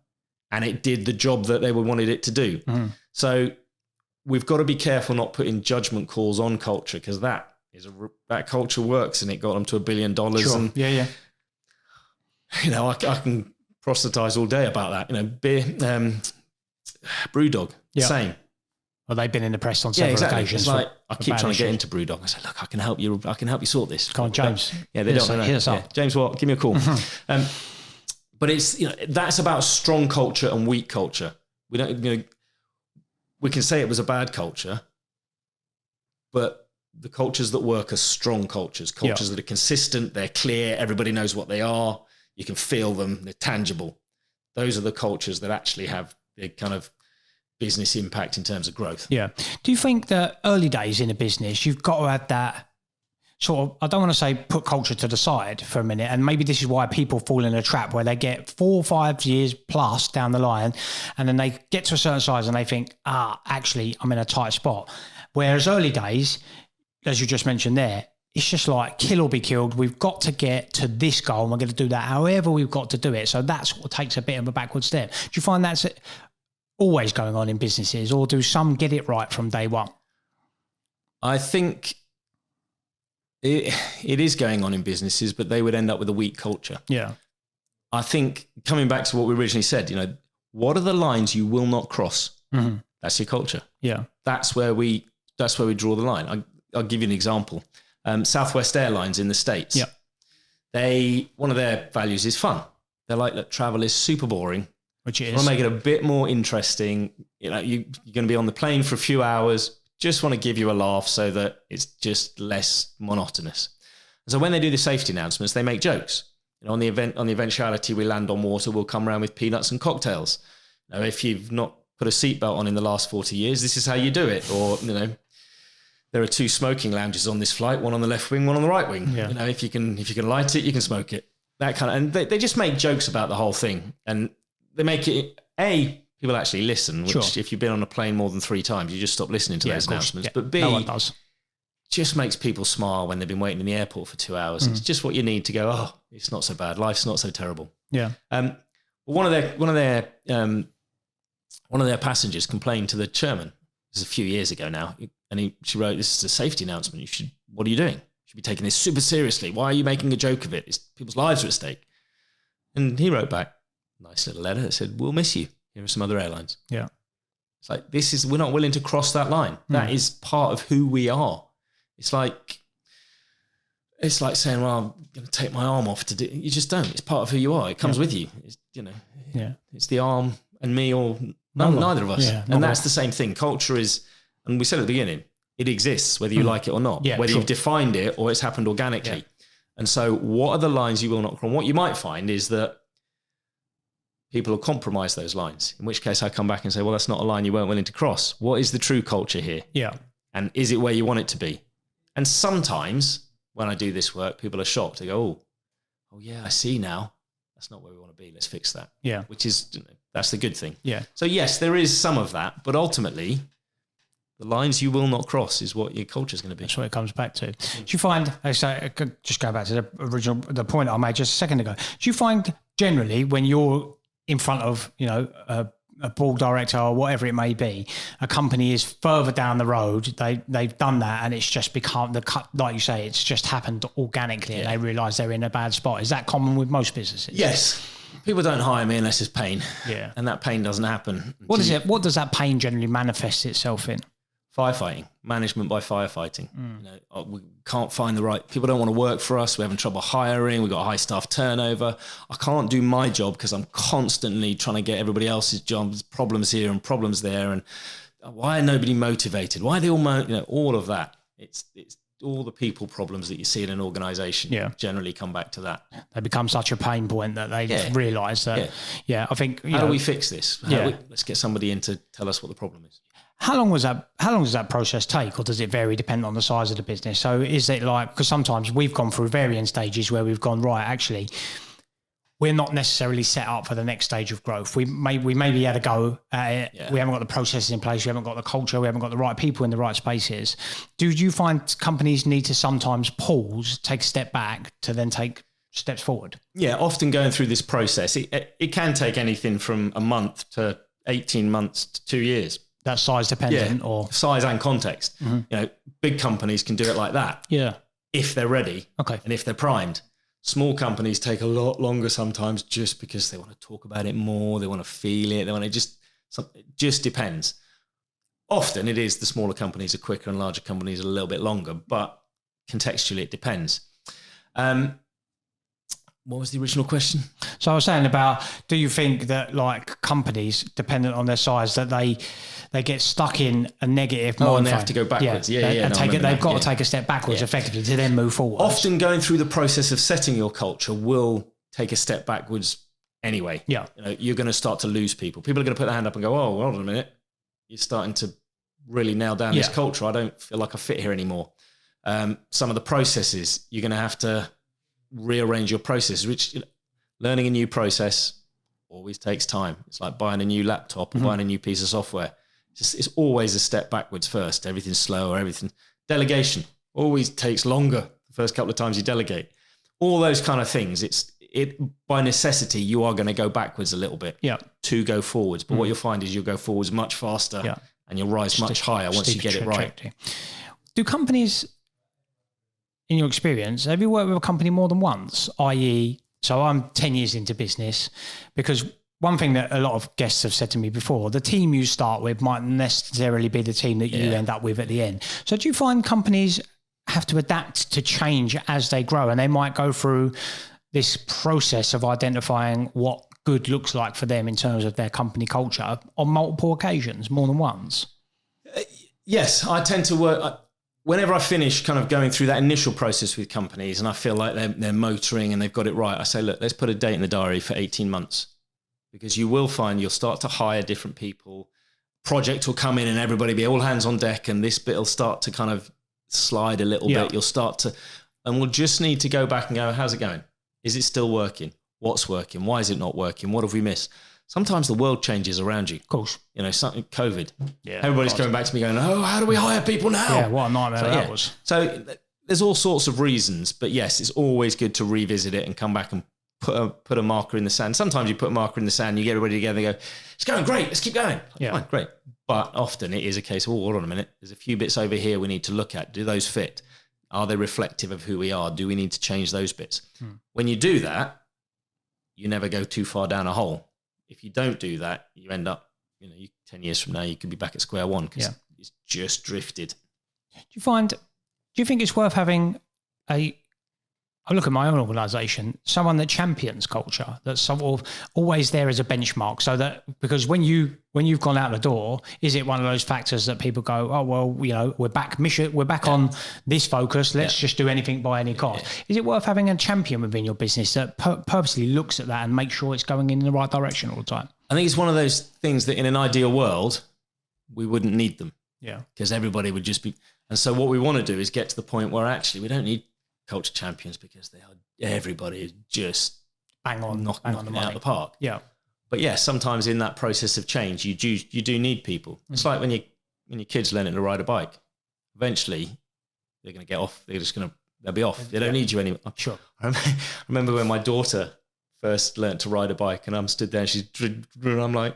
and it did the job that they wanted it to do. So we've got to be careful not putting judgment calls on culture because that culture works and it got them to $1 billion. Sure. And, yeah. you know, I can proselytize all day about that. You know, beer, Brewdog, same. Well, they've been in the press on several occasions. It's like I keep trying to get into Brewdog. I say, look, I can help you sort this. Come on, James. Yeah, they don't know. Yeah. James, what? Give me a call. But it's, you know, that's about strong culture and weak culture. We don't, you know, we can say it was a bad culture, but the cultures that work are strong cultures that are consistent, they're clear, everybody knows what they are, you can feel them, they're tangible. Those are the cultures that actually have big kind of business impact in terms of growth. Yeah. Do you think that early days in a business, you've got to have that sort of, I don't want to say put culture to the side for a minute, and maybe this is why people fall in a trap where they get 4 or 5 years plus down the line and then they get to a certain size and they think, actually, I'm in a tight spot. Whereas early days, as you just mentioned there, it's just like kill or be killed. We've got to get to this goal and we're going to do that however we've got to do it. So that's what takes a bit of a backward step. Do you find that's always going on in businesses, or do some get it right from day one? I think it is going on in businesses, but they would end up with a weak culture. Yeah. I think coming back to what we originally said, you know, what are the lines you will not cross? Mm-hmm. That's your culture. Yeah. That's where we draw the line. I'll give you an example. Southwest Airlines in the States. Yeah. One of their values is fun. They're like, look, travel is super boring. Which it is. I want to make it a bit more interesting. You know, you're going to be on the plane for a few hours, just want to give you a laugh so that it's just less monotonous. And so when they do the safety announcements, they make jokes. On the eventuality we land on water, we'll come around with peanuts and cocktails. Now, if you've not put a seatbelt on in the last 40 years, this is how you do it. Or, there are 2 smoking lounges on this flight, one on the left wing, one on the right wing. Yeah. If you can light it, you can smoke it. That kind of, and they just make jokes about the whole thing. And they make it, people actually listen, which if you've been on a plane more than 3 times, you just stop listening to those announcements. Yeah. But B, no one does. Just makes people smile when they've been waiting in the airport for 2 hours. It's just what you need to go, oh, it's not so bad. Life's not so terrible. Yeah. One of their passengers complained to the chairman. This is a few years ago now, and she wrote, "This is a safety announcement. What are you doing? You should be taking this super seriously. Why are you making a joke of it? People's lives are at stake." And he wrote back, nice little letter that said, "We'll miss you. Here are some other airlines." Yeah. It's like, we're not willing to cross that line. That is part of who we are. It's like saying, well, I'm going to take my arm off to do. You just don't. It's part of who you are. It comes with you. It's, it's the arm and me or neither of us. Yeah, and that's the same thing. Culture is, and we said at the beginning, it exists whether you like it or not, whether you've defined it or it's happened organically. Yeah. And so what are the lines you will not cross? What you might find is that people will compromise those lines, in which case I come back and say, well, that's not a line you weren't willing to cross. What is the true culture here? Yeah. And is it where you want it to be? And sometimes when I do this work, people are shocked. They go, oh yeah, I see now. That's not where we want to be. Let's fix that. Yeah. Which is, that's the good thing. Yeah. So yes, there is some of that, but ultimately the lines you will not cross is what your culture is going to be. That's what it comes back to. Do you find, so just go back to the point I made just a second ago. Do you find generally when you're in front of, a board director or whatever it may be, a company is further down the road, they've done that and it's just become like you say, it's just happened organically and they realise they're in a bad spot. Is that common with most businesses? Yes. People don't hire me unless there's pain. Yeah. And that pain doesn't happen. What does that pain generally manifest itself in? Firefighting, management by firefighting. We can't find the right people. Don't want to work for us. We're having trouble hiring. We've got high staff turnover. I can't do my job because I'm constantly trying to get everybody else's jobs, problems here and problems there. And why are nobody motivated? Why are they all, all of that? It's all the people problems that you see in an organisation generally come back to that. They become such a pain point that they realise that. I think. How do we fix this? Let's get somebody in to tell us what the problem is. How long does that process take, or does it vary depending on the size of the business? So is it like, because sometimes we've gone through varying stages where we've gone, right, actually, we're not necessarily set up for the next stage of growth. We maybe had a go at it. Yeah. We haven't got the processes in place. We haven't got the culture. We haven't got the right people in the right spaces. Do you find companies need to sometimes pause, take a step back to then take steps forward? Yeah, often going through this process, it can take anything from a month to 18 months to 2 years. That's size dependent, or size and context. Mm-hmm. Big companies can do it like that. Yeah, if they're ready, and if they're primed. Small companies take a lot longer sometimes, just because they want to talk about it more, they want to feel it, it just depends. Often it is the smaller companies are quicker and larger companies are a little bit longer, but contextually it depends. What was the original question? So I was saying about, do you think that like companies, dependent on their size, that they get stuck in a negative mindset? And they have to go backwards. They've got to take a step backwards effectively to then move forward. Often going through the process of setting your culture will take a step backwards anyway. Yeah. You're going to start to lose people. People are going to put their hand up and go, oh, hold on a minute. You're starting to really nail down this culture. I don't feel like I fit here anymore. Some of the processes, you're going to have to rearrange your process, which learning a new process always takes time. It's like buying a new laptop or buying a new piece of software. It's always a step backwards first. Everything's slower, delegation always takes longer the first couple of times you delegate. All those kind of things, it by necessity you are going to go backwards a little bit to go forwards, but what you'll find is you'll go forwards much faster and you'll rise much higher once you get it right. Do companies, in your experience, have you worked with a company more than once? I.e., so I'm 10 years into business, because one thing that a lot of guests have said to me before, the team you start with might necessarily be the team that you end up with at the end. So do you find companies have to adapt to change as they grow, and they might go through this process of identifying what good looks like for them in terms of their company culture on multiple occasions, more than once? Yes, I tend to work. Whenever I finish kind of going through that initial process with companies and I feel like they're motoring and they've got it right, I say, look, let's put a date in the diary for 18 months, because you will find you'll start to hire different people. Project will come in and everybody be all hands on deck, and this bit will start to kind of slide a little bit. You'll start to, and we'll just need to go back and go, how's it going? Is it still working? What's working? Why is it not working? What have we missed? Sometimes the world changes around you. Of course. You know, something, COVID. Yeah. Everybody's coming back to me going, oh, how do we hire people now? Yeah, what a nightmare that was. So there's all sorts of reasons, but yes, it's always good to revisit it and come back and put a marker in the sand. Sometimes you put a marker in the sand, you get everybody together and go, it's going great, let's keep going. Yeah. Fine, great. But often it is a case of, oh, hold on a minute, there's a few bits over here we need to look at. Do those fit? Are they reflective of who we are? Do we need to change those bits? When you do that, you never go too far down a hole. If you don't do that, you end up, 10 years from now, you could be back at square one because it's just drifted. Do you think it's worth having I look at my own organisation, someone that champions culture, that's sort of always there as a benchmark, so that, because when you've gone out the door, is it one of those factors that people go, oh, well, we're back on this focus, let's just do anything by any cost. Is it worth having a champion within your business that purposely looks at that and makes sure it's going in the right direction all the time? I think it's one of those things that in an ideal world, we wouldn't need them. Yeah. Because everybody would just be, and so what we want to do is get to the point where actually we don't need culture champions, because everybody is just knocking it out of the park. Yeah. But yeah, sometimes in that process of change, you do need people. It's like when your kids learning to ride a bike. Eventually, they're going to get off. They'll be off. They don't need you anymore. Sure. I remember when my daughter first learned to ride a bike, and I'm stood there, and I'm like,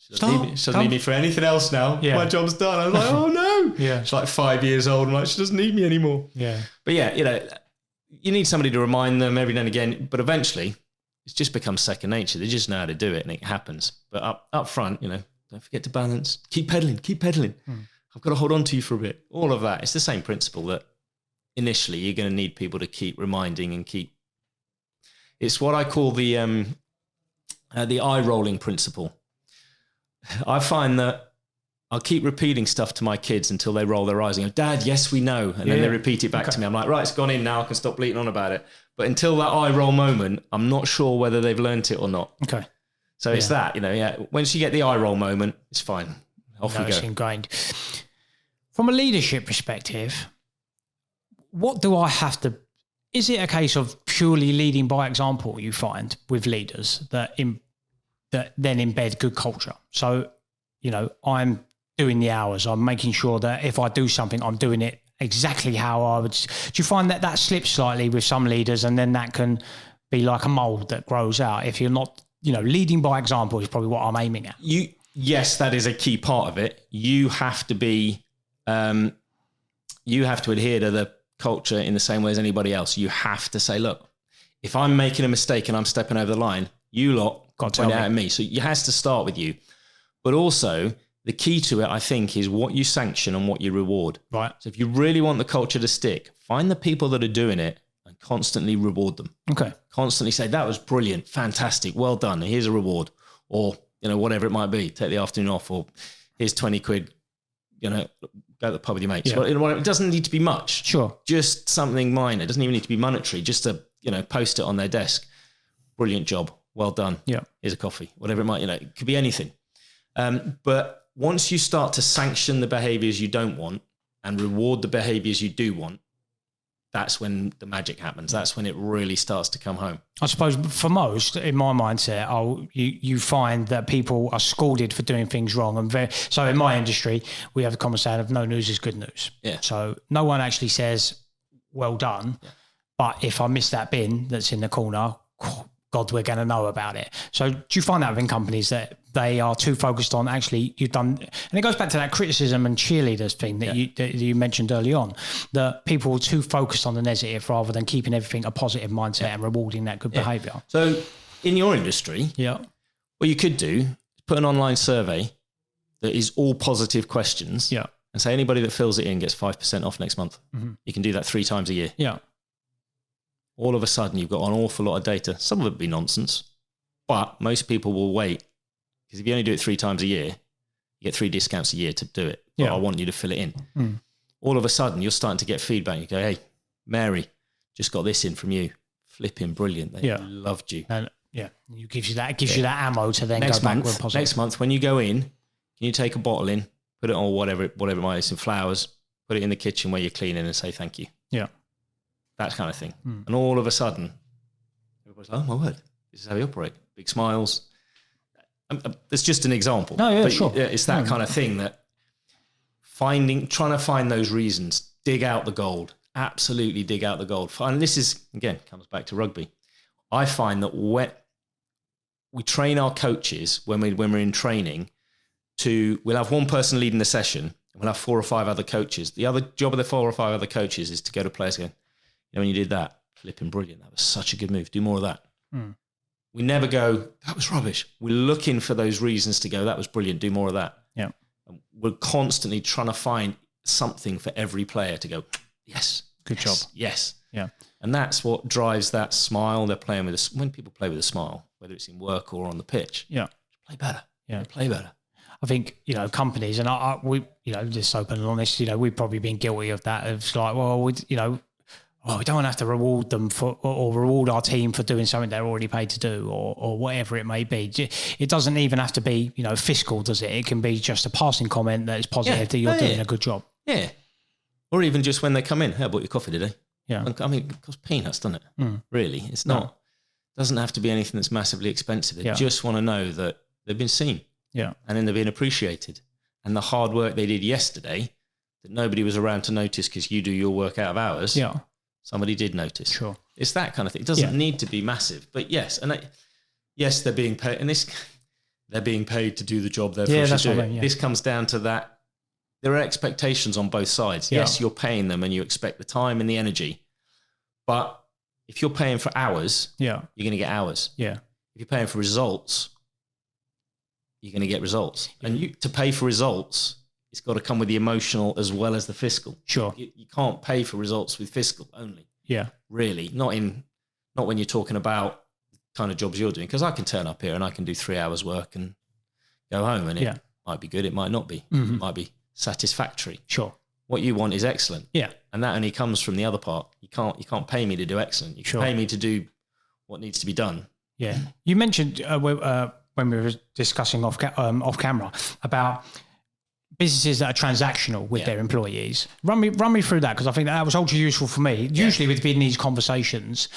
she doesn't need me for anything else now. Yeah. My job's done. I was like, oh no. Yeah. She's like 5 years old. I'm like, she doesn't need me anymore. Yeah. But yeah, you need somebody to remind them every now and again, but eventually it's just becomes second nature. They just know how to do it and it happens. But up front, don't forget to balance. Keep pedaling. I've got to hold on to you for a bit. All of that. It's the same principle that initially you're going to need people to keep reminding and keep. It's what I call the eye rolling principle. I find that I'll keep repeating stuff to my kids until they roll their eyes and go, Dad, yes, we know. And then they repeat it back to me. I'm like, right, it's gone in now. I can stop bleating on about it. But until that eye roll moment, I'm not sure whether they've learnt it or not. Okay. So it's that, once you get the eye roll moment, it's fine. Off we go. It's ingrained. From a leadership perspective, what do I have to, is it a case of purely leading by example, you find, with leaders that then embed good culture? So, I'm doing the hours. I'm making sure that if I do something, I'm doing it exactly how I would. Do you find that slips slightly with some leaders, and then that can be like a mold that grows out? If you're not, leading by example is probably what I'm aiming at. Yes, that is a key part of it. You have to be, you have to adhere to the culture in the same way as anybody else. You have to say, look, if I'm making a mistake and I'm stepping over the line, you lot got to point out at me. So it has to start with you. But also, the key to it, I think, is what you sanction and what you reward. Right. So if you really want the culture to stick, find the people that are doing it and constantly reward them. Okay. Constantly say, that was brilliant, fantastic, well done, here's a reward. Or, whatever it might be, take the afternoon off, or here's 20 quid, go to the pub with your mates. Yeah. It doesn't need to be much. Sure. Just something minor. It doesn't even need to be monetary. Just to, post it on their desk. Brilliant job. Well done. Yeah. Here's a coffee. Whatever it might, it could be anything. But once you start to sanction the behaviors you don't want and reward the behaviors you do want, that's when the magic happens. That's when it really starts to come home. I suppose for most, in my mindset, you find that people are scolded for doing things wrong. And so in my industry, we have a common saying of no news is good news. Yeah. So no one actually says, well done. Yeah. But if I miss that bin that's in the corner, God, we're going to know about it. So do you find that within companies that they are too focused on actually you've done, and it goes back to that criticism and cheerleaders thing that you mentioned early on, that people are too focused on the negative rather than keeping everything a positive mindset and rewarding that good behaviour. So in your industry, what you could do is put an online survey that is all positive questions and say anybody that fills it in gets 5% off next month. Mm-hmm. You can do that 3 times a year. Yeah. All of a sudden, you've got an awful lot of data. Some of it will be nonsense, but most people will wait, because if you only do it 3 times a year, you get 3 discounts a year to do it. But I want you to fill it in. All of a sudden, you're starting to get feedback. You go, hey, Mary, just got this in from you. Flipping brilliant. They loved you. And it gives you that ammo to then next go back month, with positive. Next month, when you go in, can you take a bottle in, put it on whatever it might be, some flowers, put it in the kitchen where you're cleaning and say thank you. Yeah. That kind of thing. And all of a sudden, everybody's like, oh my word, this is how we operate. Big smiles. It's just an example. No, yeah, but sure. It's that kind of thing that trying to find those reasons, dig out the gold, absolutely dig out the gold. And this is, again, comes back to rugby. I find that when we train our coaches, when we're in training, we'll have one person leading the session, and we'll have 4 or 5 other coaches. The other job of the 4 or 5 other coaches is to go to players going, when you did that, flipping brilliant. That was such a good move. Do more of that. We never go, that was rubbish. We're looking for those reasons to go, that was brilliant. Do more of that. Yeah. And we're constantly trying to find something for every player to go, yes. Good job. Yes. Yeah. And that's what drives that smile. They're playing with when people play with a smile, whether it's in work or on the pitch. Yeah. Play better. Yeah. Play better. I think, companies, and we, just open and honest, we've probably been guilty of that. It's like, well, we don't have to reward them or reward our team for doing something they're already paid to do or whatever it may be. It doesn't even have to be, fiscal, does it? It can be just a passing comment that is positive that you're doing a good job. Yeah. Or even just when they come in, hey, I bought your coffee today. Yeah. I mean, it costs peanuts, doesn't it? Really. It's not, doesn't have to be anything that's massively expensive. They just want to know that they've been seen. Yeah. And then they've been appreciated. And the hard work they did yesterday that nobody was around to notice because you do your work out of hours. Yeah. Somebody did notice. Sure. It's that kind of thing. It doesn't need to be massive, but yes. And yes, they're being paid, and they're being paid to do the job they're supposed to do. This comes down to that. There are expectations on both sides. Yeah. Yes, you're paying them and you expect the time and the energy, but if you're paying for hours, you're going to get hours. Yeah. If you're paying for results, you're going to get results. And to pay for results, it's got to come with the emotional as well as the fiscal. Sure. You can't pay for results with fiscal only. Yeah. Really. Not when you're talking about the kind of jobs you're doing. Because I can turn up here and I can do 3 hours work and go home, and it might be good, it might not be. Mm-hmm. It might be satisfactory. Sure. What you want is excellent. Yeah. And that only comes from the other part. You can't pay me to do excellent. You can pay me to do what needs to be done. Yeah. You mentioned when we were discussing off camera about businesses that are transactional with their employees. Run me through that, because I think that was ultra useful for me. Usually within these conversations,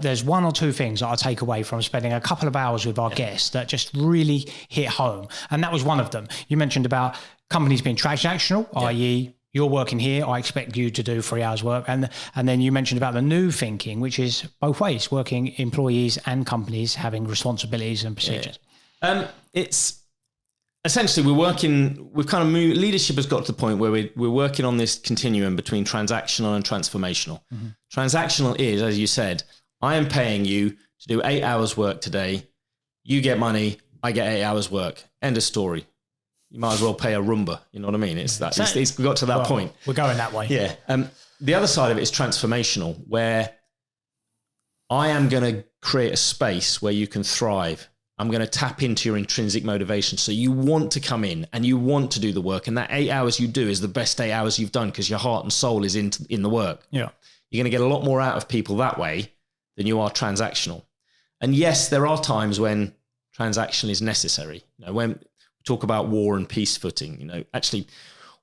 there's 1 or 2 things that I take away from spending a couple of hours with our guests that just really hit home. And that was one of them. You mentioned about companies being transactional, i.e. you're working here, I expect you to do 3 hours work. And then you mentioned about the new thinking, which is both ways, working employees and companies having responsibilities and procedures. It's essentially we've kind of moved, leadership has got to the point where we're working on this continuum between transactional and transformational. Mm-hmm. Transactional is, as you said, I am paying you to do 8 hours work today. You get money, I get 8 hours work. End of story. You might as well pay a Roomba. You know what I mean? It's that. We got to that point. We're going that way. Yeah. The other side of it is transformational, where I am going to create a space where you can thrive. I'm going to tap into your intrinsic motivation. So you want to come in and you want to do the work. And that 8 hours you do is the best 8 hours you've done because your heart and soul is in the work. Yeah. You're going to get a lot more out of people that way than you are transactional. And yes, there are times when transaction is necessary. When we talk about war and peace footing, actually,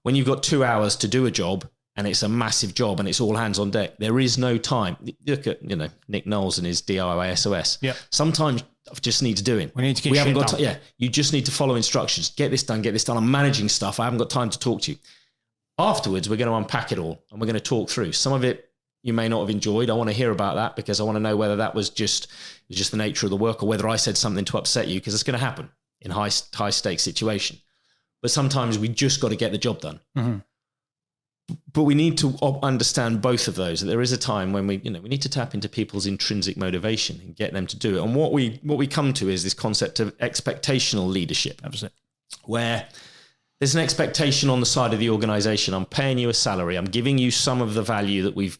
when you've got 2 hours to do a job and it's a massive job and it's all hands on deck, there is no time. Look at, Nick Knowles and his DIY SOS. Yeah. Sometimes I just need to do it. We need to get shit done. You just need to follow instructions. Get this done. I'm managing stuff. I haven't got time to talk to you. Afterwards, we're going to unpack it all and we're going to talk through. Some of it you may not have enjoyed. I want to hear about that because I want to know whether that was just the nature of the work or whether I said something to upset you, because it's going to happen in high stakes situation. But sometimes we just got to get the job done. Mm-hmm. But we need to understand both of those. That there is a time when we need to tap into people's intrinsic motivation and get them to do it. And what we come to is this concept of expectational leadership. Absolutely. Where there's an expectation on the side of the organization. I'm paying you a salary. I'm giving you some of the value that we've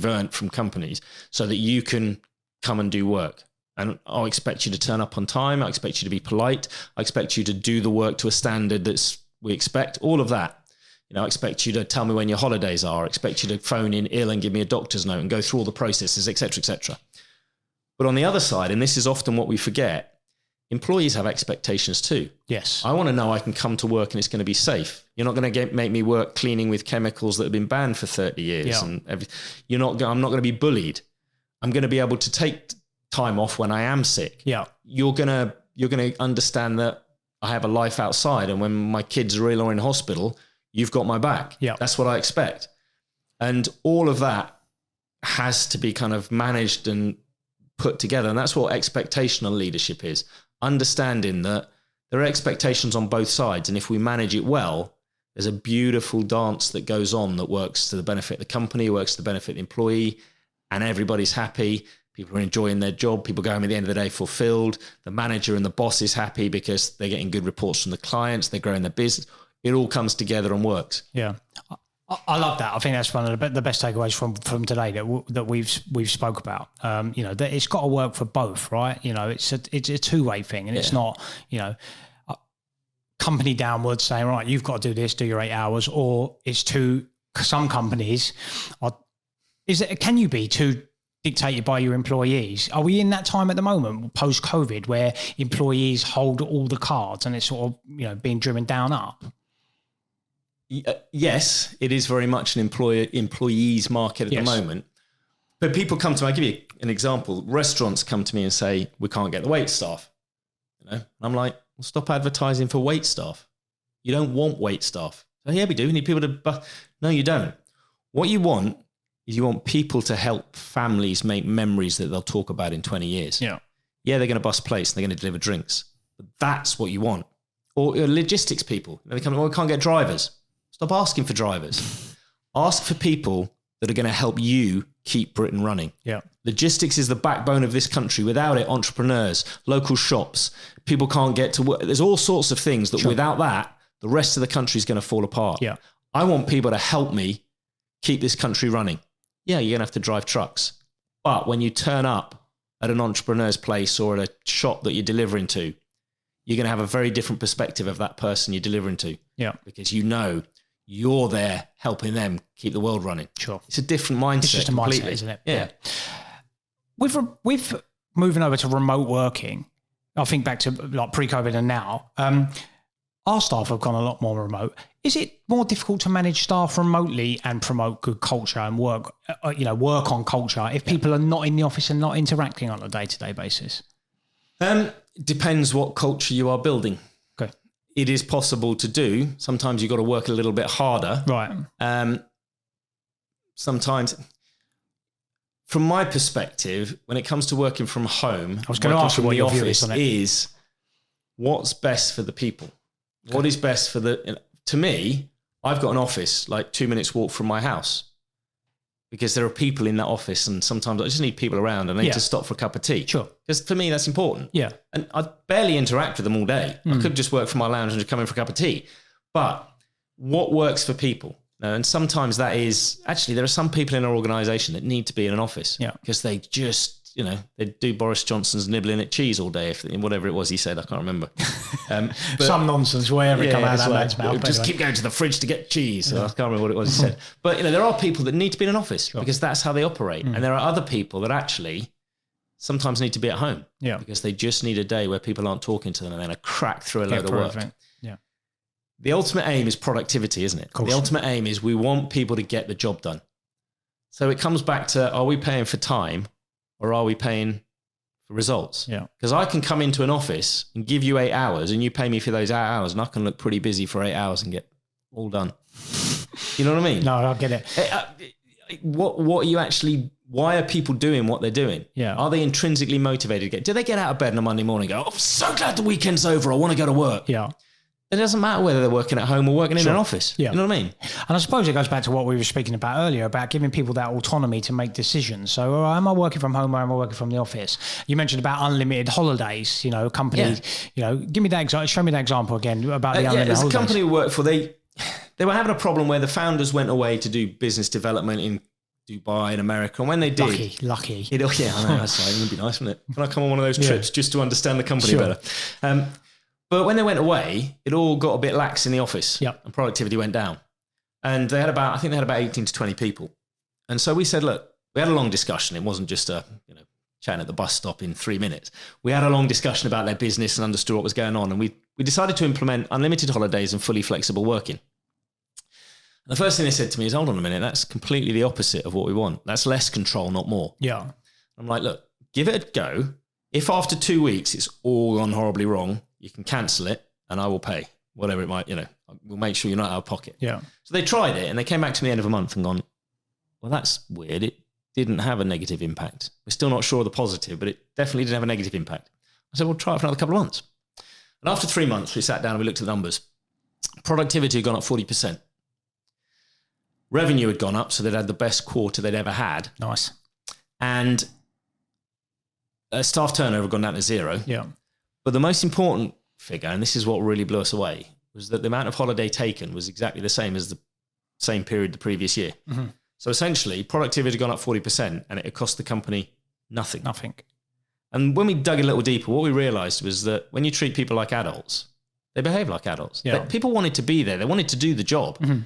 earned from companies so that you can come and do work. And I expect you to turn up on time. I expect you to be polite. I expect you to do the work to a standard we expect, all of that. I expect you to tell me when your holidays are. I expect you to phone in ill and give me a doctor's note and go through all the processes, et cetera, et cetera. But on the other side, and this is often what we forget, employees have expectations too. Yes. I want to know I can come to work and it's going to be safe. You're not going to make me work cleaning with chemicals that have been banned for 30 years. Yeah. And I'm not going to be bullied. I'm going to be able to take time off when I am sick. Yeah. You're going to understand that I have a life outside, and when my kids are ill or in hospital, you've got my back. Yeah. That's what I expect. And all of that has to be kind of managed and put together. And that's what expectational leadership is. Understanding that there are expectations on both sides. And if we manage it well, there's a beautiful dance that goes on that works to the benefit of the company, works to the benefit of the employee, and everybody's happy. People are enjoying their job. People go home at the end of the day fulfilled. The manager and the boss is happy because they're getting good reports from the clients. They're growing their business. It all comes together and works. Yeah. I love that. I think that's one of the best takeaways from today that we've spoke about. That it's got to work for both, right? It's a two-way thing, and it's not, company downwards saying, right, you've got to do this, do your 8 hours, or it's some companies can you be too dictated by your employees? Are we in that time at the moment, post-COVID, where employees hold all the cards and it's sort of, being driven down up? Yes, it is very much an employees market at the moment. But people come to me, I'll give you an example. Restaurants come to me and say, we can't get the wait staff. I'm like, well, stop advertising for wait staff. You don't want wait staff. So yeah, we do. We need people to, no, you don't. What you want is you want people to help families make memories that they'll talk about in 20 years. Yeah, they're going to bus plates and they're going to deliver drinks. But that's what you want. Or logistics people. They come, well, we can't get drivers. Stop asking for drivers. Ask for people that are going to help you keep Britain running. Yeah. Logistics is the backbone of this country. Without it, entrepreneurs, local shops, people can't get to work. There's all sorts of things that without that, the rest of the country is going to fall apart. Yeah. I want people to help me keep this country running. Yeah, you're going to have to drive trucks. But when you turn up at an entrepreneur's place or at a shop that you're delivering to, you're going to have a very different perspective of that person you're delivering to. Yeah. Because you're there helping them keep the world running. Sure. It's a different mindset. It's just a mindset, isn't it? Yeah. With moving over to remote working, I think back to like pre-COVID and now, our staff have gone a lot more remote. Is it more difficult to manage staff remotely and promote good culture and work on culture if people are not in the office and not interacting on a day-to-day basis? Depends what culture you are building. Okay. It is possible to do. Sometimes you've got to work a little bit harder. Right. Sometimes, from my perspective, when it comes to working from home, I was going to ask you what your view is on it. Is what's best for the people. Okay. What is best for to me, I've got an office like 2 minutes walk from my house because there are people in that office and sometimes I just need people around and I need to stop for a cup of tea. Sure. Because for me, that's important. Yeah. And I barely interact with them all day. I could just work from my lounge and just come in for a cup of tea. But what works for people? And sometimes that is, actually, there are some people in our organisation that need to be in an office because they just, they do Boris Johnson's nibbling at cheese all day, whatever it was he said, I can't remember. But, some nonsense, wherever it come out of that man's mouth. Just keep going to the fridge to get cheese. So I can't remember what it was he said. But, there are people that need to be in an office because that's how they operate. And there are other people that actually sometimes need to be at home because they just need a day where people aren't talking to them and then crack through a load of work. Yeah. The ultimate aim is productivity, isn't it? The ultimate aim is we want people to get the job done. So it comes back to, are we paying for time or are we paying for results? Yeah. Because I can come into an office and give you 8 hours and you pay me for those 8 hours and I can look pretty busy for 8 hours and get all done. You know what I mean? No, I get it. What are you actually, why are people doing what they're doing? Yeah. Are they intrinsically motivated? Do they get out of bed on a Monday morning and go, I'm so glad the weekend's over, I want to go to work? Yeah. It doesn't matter whether they're working at home or working in an office. Yeah. You know what I mean? And I suppose it goes back to what we were speaking about earlier, about giving people that autonomy to make decisions. So am I working from home or am I working from the office? You mentioned about unlimited holidays, companies, give me that example, show me that example again about the unlimited holidays. There's a company we work for, they were having a problem where the founders went away to do business development in Dubai and America. And when they did, lucky. I know, that's right. It would be nice, wouldn't it? Can I come on one of those trips just to understand the company better? But when they went away, it all got a bit lax in the office, and productivity went down. And they had about 18 to 20 people. And so we said, look, we had a long discussion. It wasn't just chatting at the bus stop in 3 minutes. We had a long discussion about their business and understood what was going on. And we decided to implement unlimited holidays and fully flexible working. And the first thing they said to me is, hold on a minute, that's completely the opposite of what we want. That's less control, not more. Yeah. I'm like, look, give it a go. If after 2 weeks it's all gone horribly wrong, you can cancel it and I will pay whatever it might, we'll make sure you're not out of pocket. Yeah. So they tried it and they came back to me at the end of a month and gone, well, that's weird. It didn't have a negative impact. We're still not sure of the positive, but it definitely didn't have a negative impact. I said, well, try it for another couple of months. And after 3 months, we sat down and we looked at the numbers. Productivity had gone up 40%. Revenue had gone up, so they'd had the best quarter they'd ever had. Nice. And staff turnover had gone down to 0. Yeah. But the most important figure, and this is what really blew us away, was that the amount of holiday taken was exactly the same as the same period the previous year. Mm-hmm. So essentially, productivity had gone up 40% and it had cost the company nothing. Nothing. And when we dug a little deeper, what we realized was that when you treat people like adults, they behave like adults. Yeah. People wanted to be there. They wanted to do the job. Mm-hmm.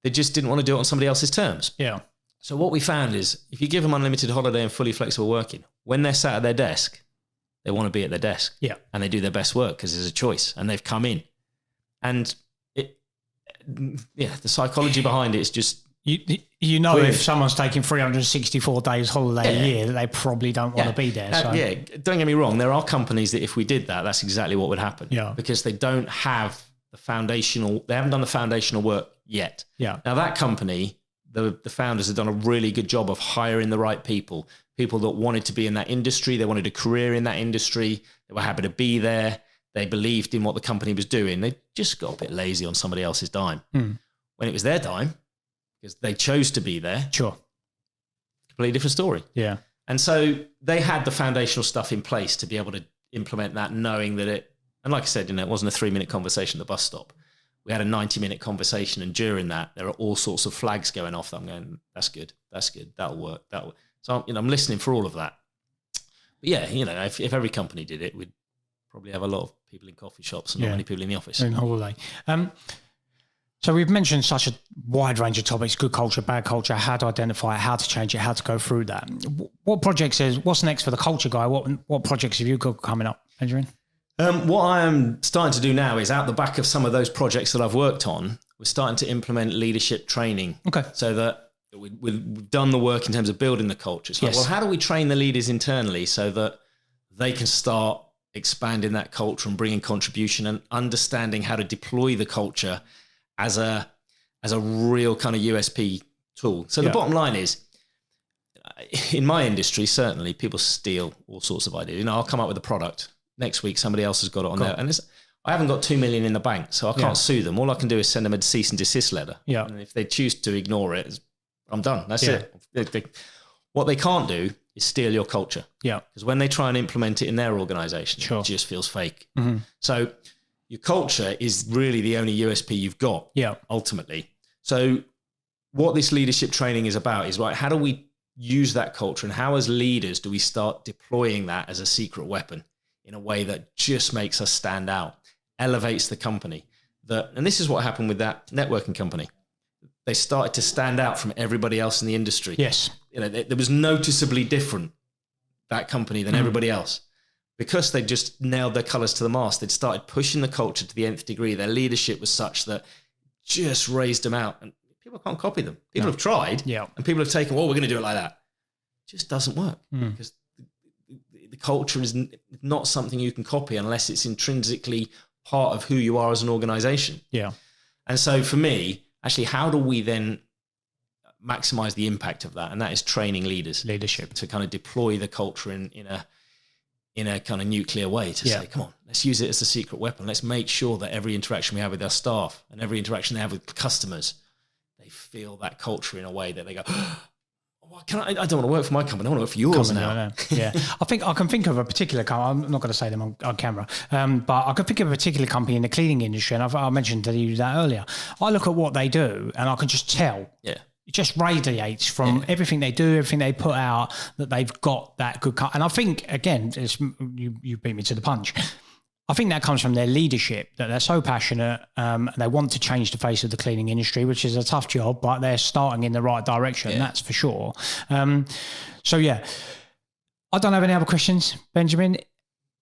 They just didn't want to do it on somebody else's terms. Yeah. So what we found is if you give them unlimited holiday and fully flexible working, when they're sat at their desk, they want to be at their desk. Yeah. And they do their best work because there's a choice and they've come in. And the psychology behind it is just... You know, if someone's taking 364 days holiday a year, that they probably don't want to be there. So. Don't get me wrong. There are companies that if we did that, that's exactly what would happen. Yeah. Because they don't have they haven't done the foundational work yet. Yeah. Now that company, the founders have done a really good job of hiring the right people that wanted to be in that industry. They wanted a career in that industry. They were happy to be there. They believed in what the company was doing. They just got a bit lazy on somebody else's dime. When it was their time, because they chose to be there. Sure. Completely different story. Yeah. And so they had the foundational stuff in place to be able to implement that, knowing that and like I said, it wasn't a 3-minute conversation at the bus stop. We had a 90-minute conversation. And during that, there are all sorts of flags going off that I'm going, that's good. That'll work. So, I'm listening for all of that. But yeah, if every company did it, we'd probably have a lot of people in coffee shops and not many people in the office. In holiday. So we've mentioned such a wide range of topics: good culture, bad culture, how to identify it, how to change it, how to go through that. What's next for the culture guy? What projects have you got coming up, Benjamin? What I am starting to do now is out the back of some of those projects that I've worked on, we're starting to implement leadership training. Okay. So that we've done the work in terms of building the culture. It's like, well, how do we train the leaders internally so that they can start expanding that culture and bringing contribution and understanding how to deploy the culture as a real kind of USP tool. So the bottom line is, in my industry, certainly people steal all sorts of ideas. I'll come up with a product. Next week, somebody else has got it on there. And I haven't got 2 million in the bank, so I can't sue them. All I can do is send them a cease and desist letter. Yeah. And if they choose to ignore it, I'm done. That's it. What they can't do is steal your culture. Yeah. Because when they try and implement it in their organization, it just feels fake. Mm-hmm. So your culture is really the only USP you've got, ultimately. So what this leadership training is about is, how do we use that culture and how as leaders do we start deploying that as a secret weapon in a way that just makes us stand out, elevates the company. And this is what happened with that networking company. They started to stand out from everybody else in the industry. Yes. There was noticeably different, that company, than everybody else. Because they just nailed their colors to the mast, they'd started pushing the culture to the nth degree. Their leadership was such that just raised them out. And people can't copy them. People have tried, and people have taken, we're going to do it like that. It just doesn't work because the culture is not something you can copy unless it's intrinsically part of who you are as an organization. Yeah. And so for me, actually, how do we then maximize the impact of that? And that is training leadership to kind of deploy the culture in a kind of nuclear way to say, come on, let's use it as a secret weapon. Let's make sure that every interaction we have with our staff and every interaction they have with customers, they feel that culture in a way that they go, I don't want to work for my company. I want to work for yours now. Yeah. I can think of a particular company. I'm not going to say them on camera, but I can think of a particular company in the cleaning industry. And I mentioned to you that earlier. I look at what they do and I can just tell. Yeah. it just radiates from everything they do, everything they put out, that they've got that good cut. And I think, again, you beat me to the punch. I think that comes from their leadership, that they're so passionate, and they want to change the face of the cleaning industry, which is a tough job, but they're starting in the right direction, that's for sure. So yeah, I don't have any other questions, Benjamin.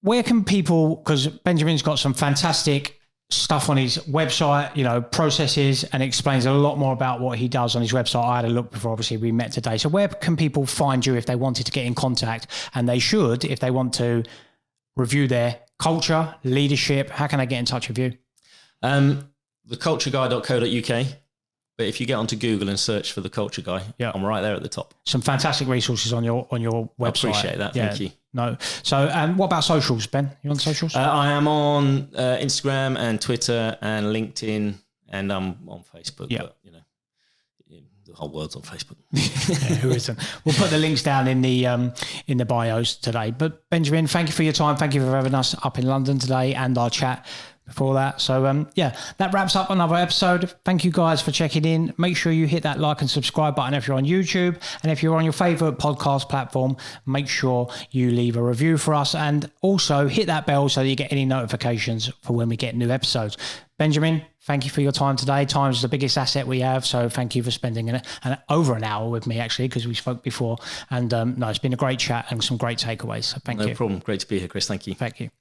Where can people, because Benjamin's got some fantastic stuff on his website, you know, processes, and explains a lot more about what he does on his website. I had a look before, obviously, we met today. So where can people find you if they wanted to get in contact? And they should, if they want to review their culture, leadership, how can they get in touch with you? Thecultureguy.co.uk. But if you get onto Google and search for The Culture Guy, I'm right there at the top. Some fantastic resources on your website. I appreciate that. Thank you. No. So what about socials, Ben? You on socials? I am on Instagram and Twitter and LinkedIn, and I'm on Facebook. Yeah. But, you know, the whole world's on Facebook. Who isn't? We'll put the links down in the bios today. But Benjamin, thank you for your time. Thank you for having us up in London today and our chat before that. So that wraps up another episode. Thank you guys for checking in. Make sure you hit that like and subscribe button if you're on YouTube, and if you're on your favorite podcast platform, make sure you leave a review for us, and also hit that bell so that you get any notifications for when we get new episodes. Benjamin, thank you for your time today. Time is the biggest asset we have, so thank you for spending over an hour with me, actually, because we spoke before. And no, it's been a great chat and some great takeaways. So thank you. No problem. Great to be here, Chris. Thank you. Thank you.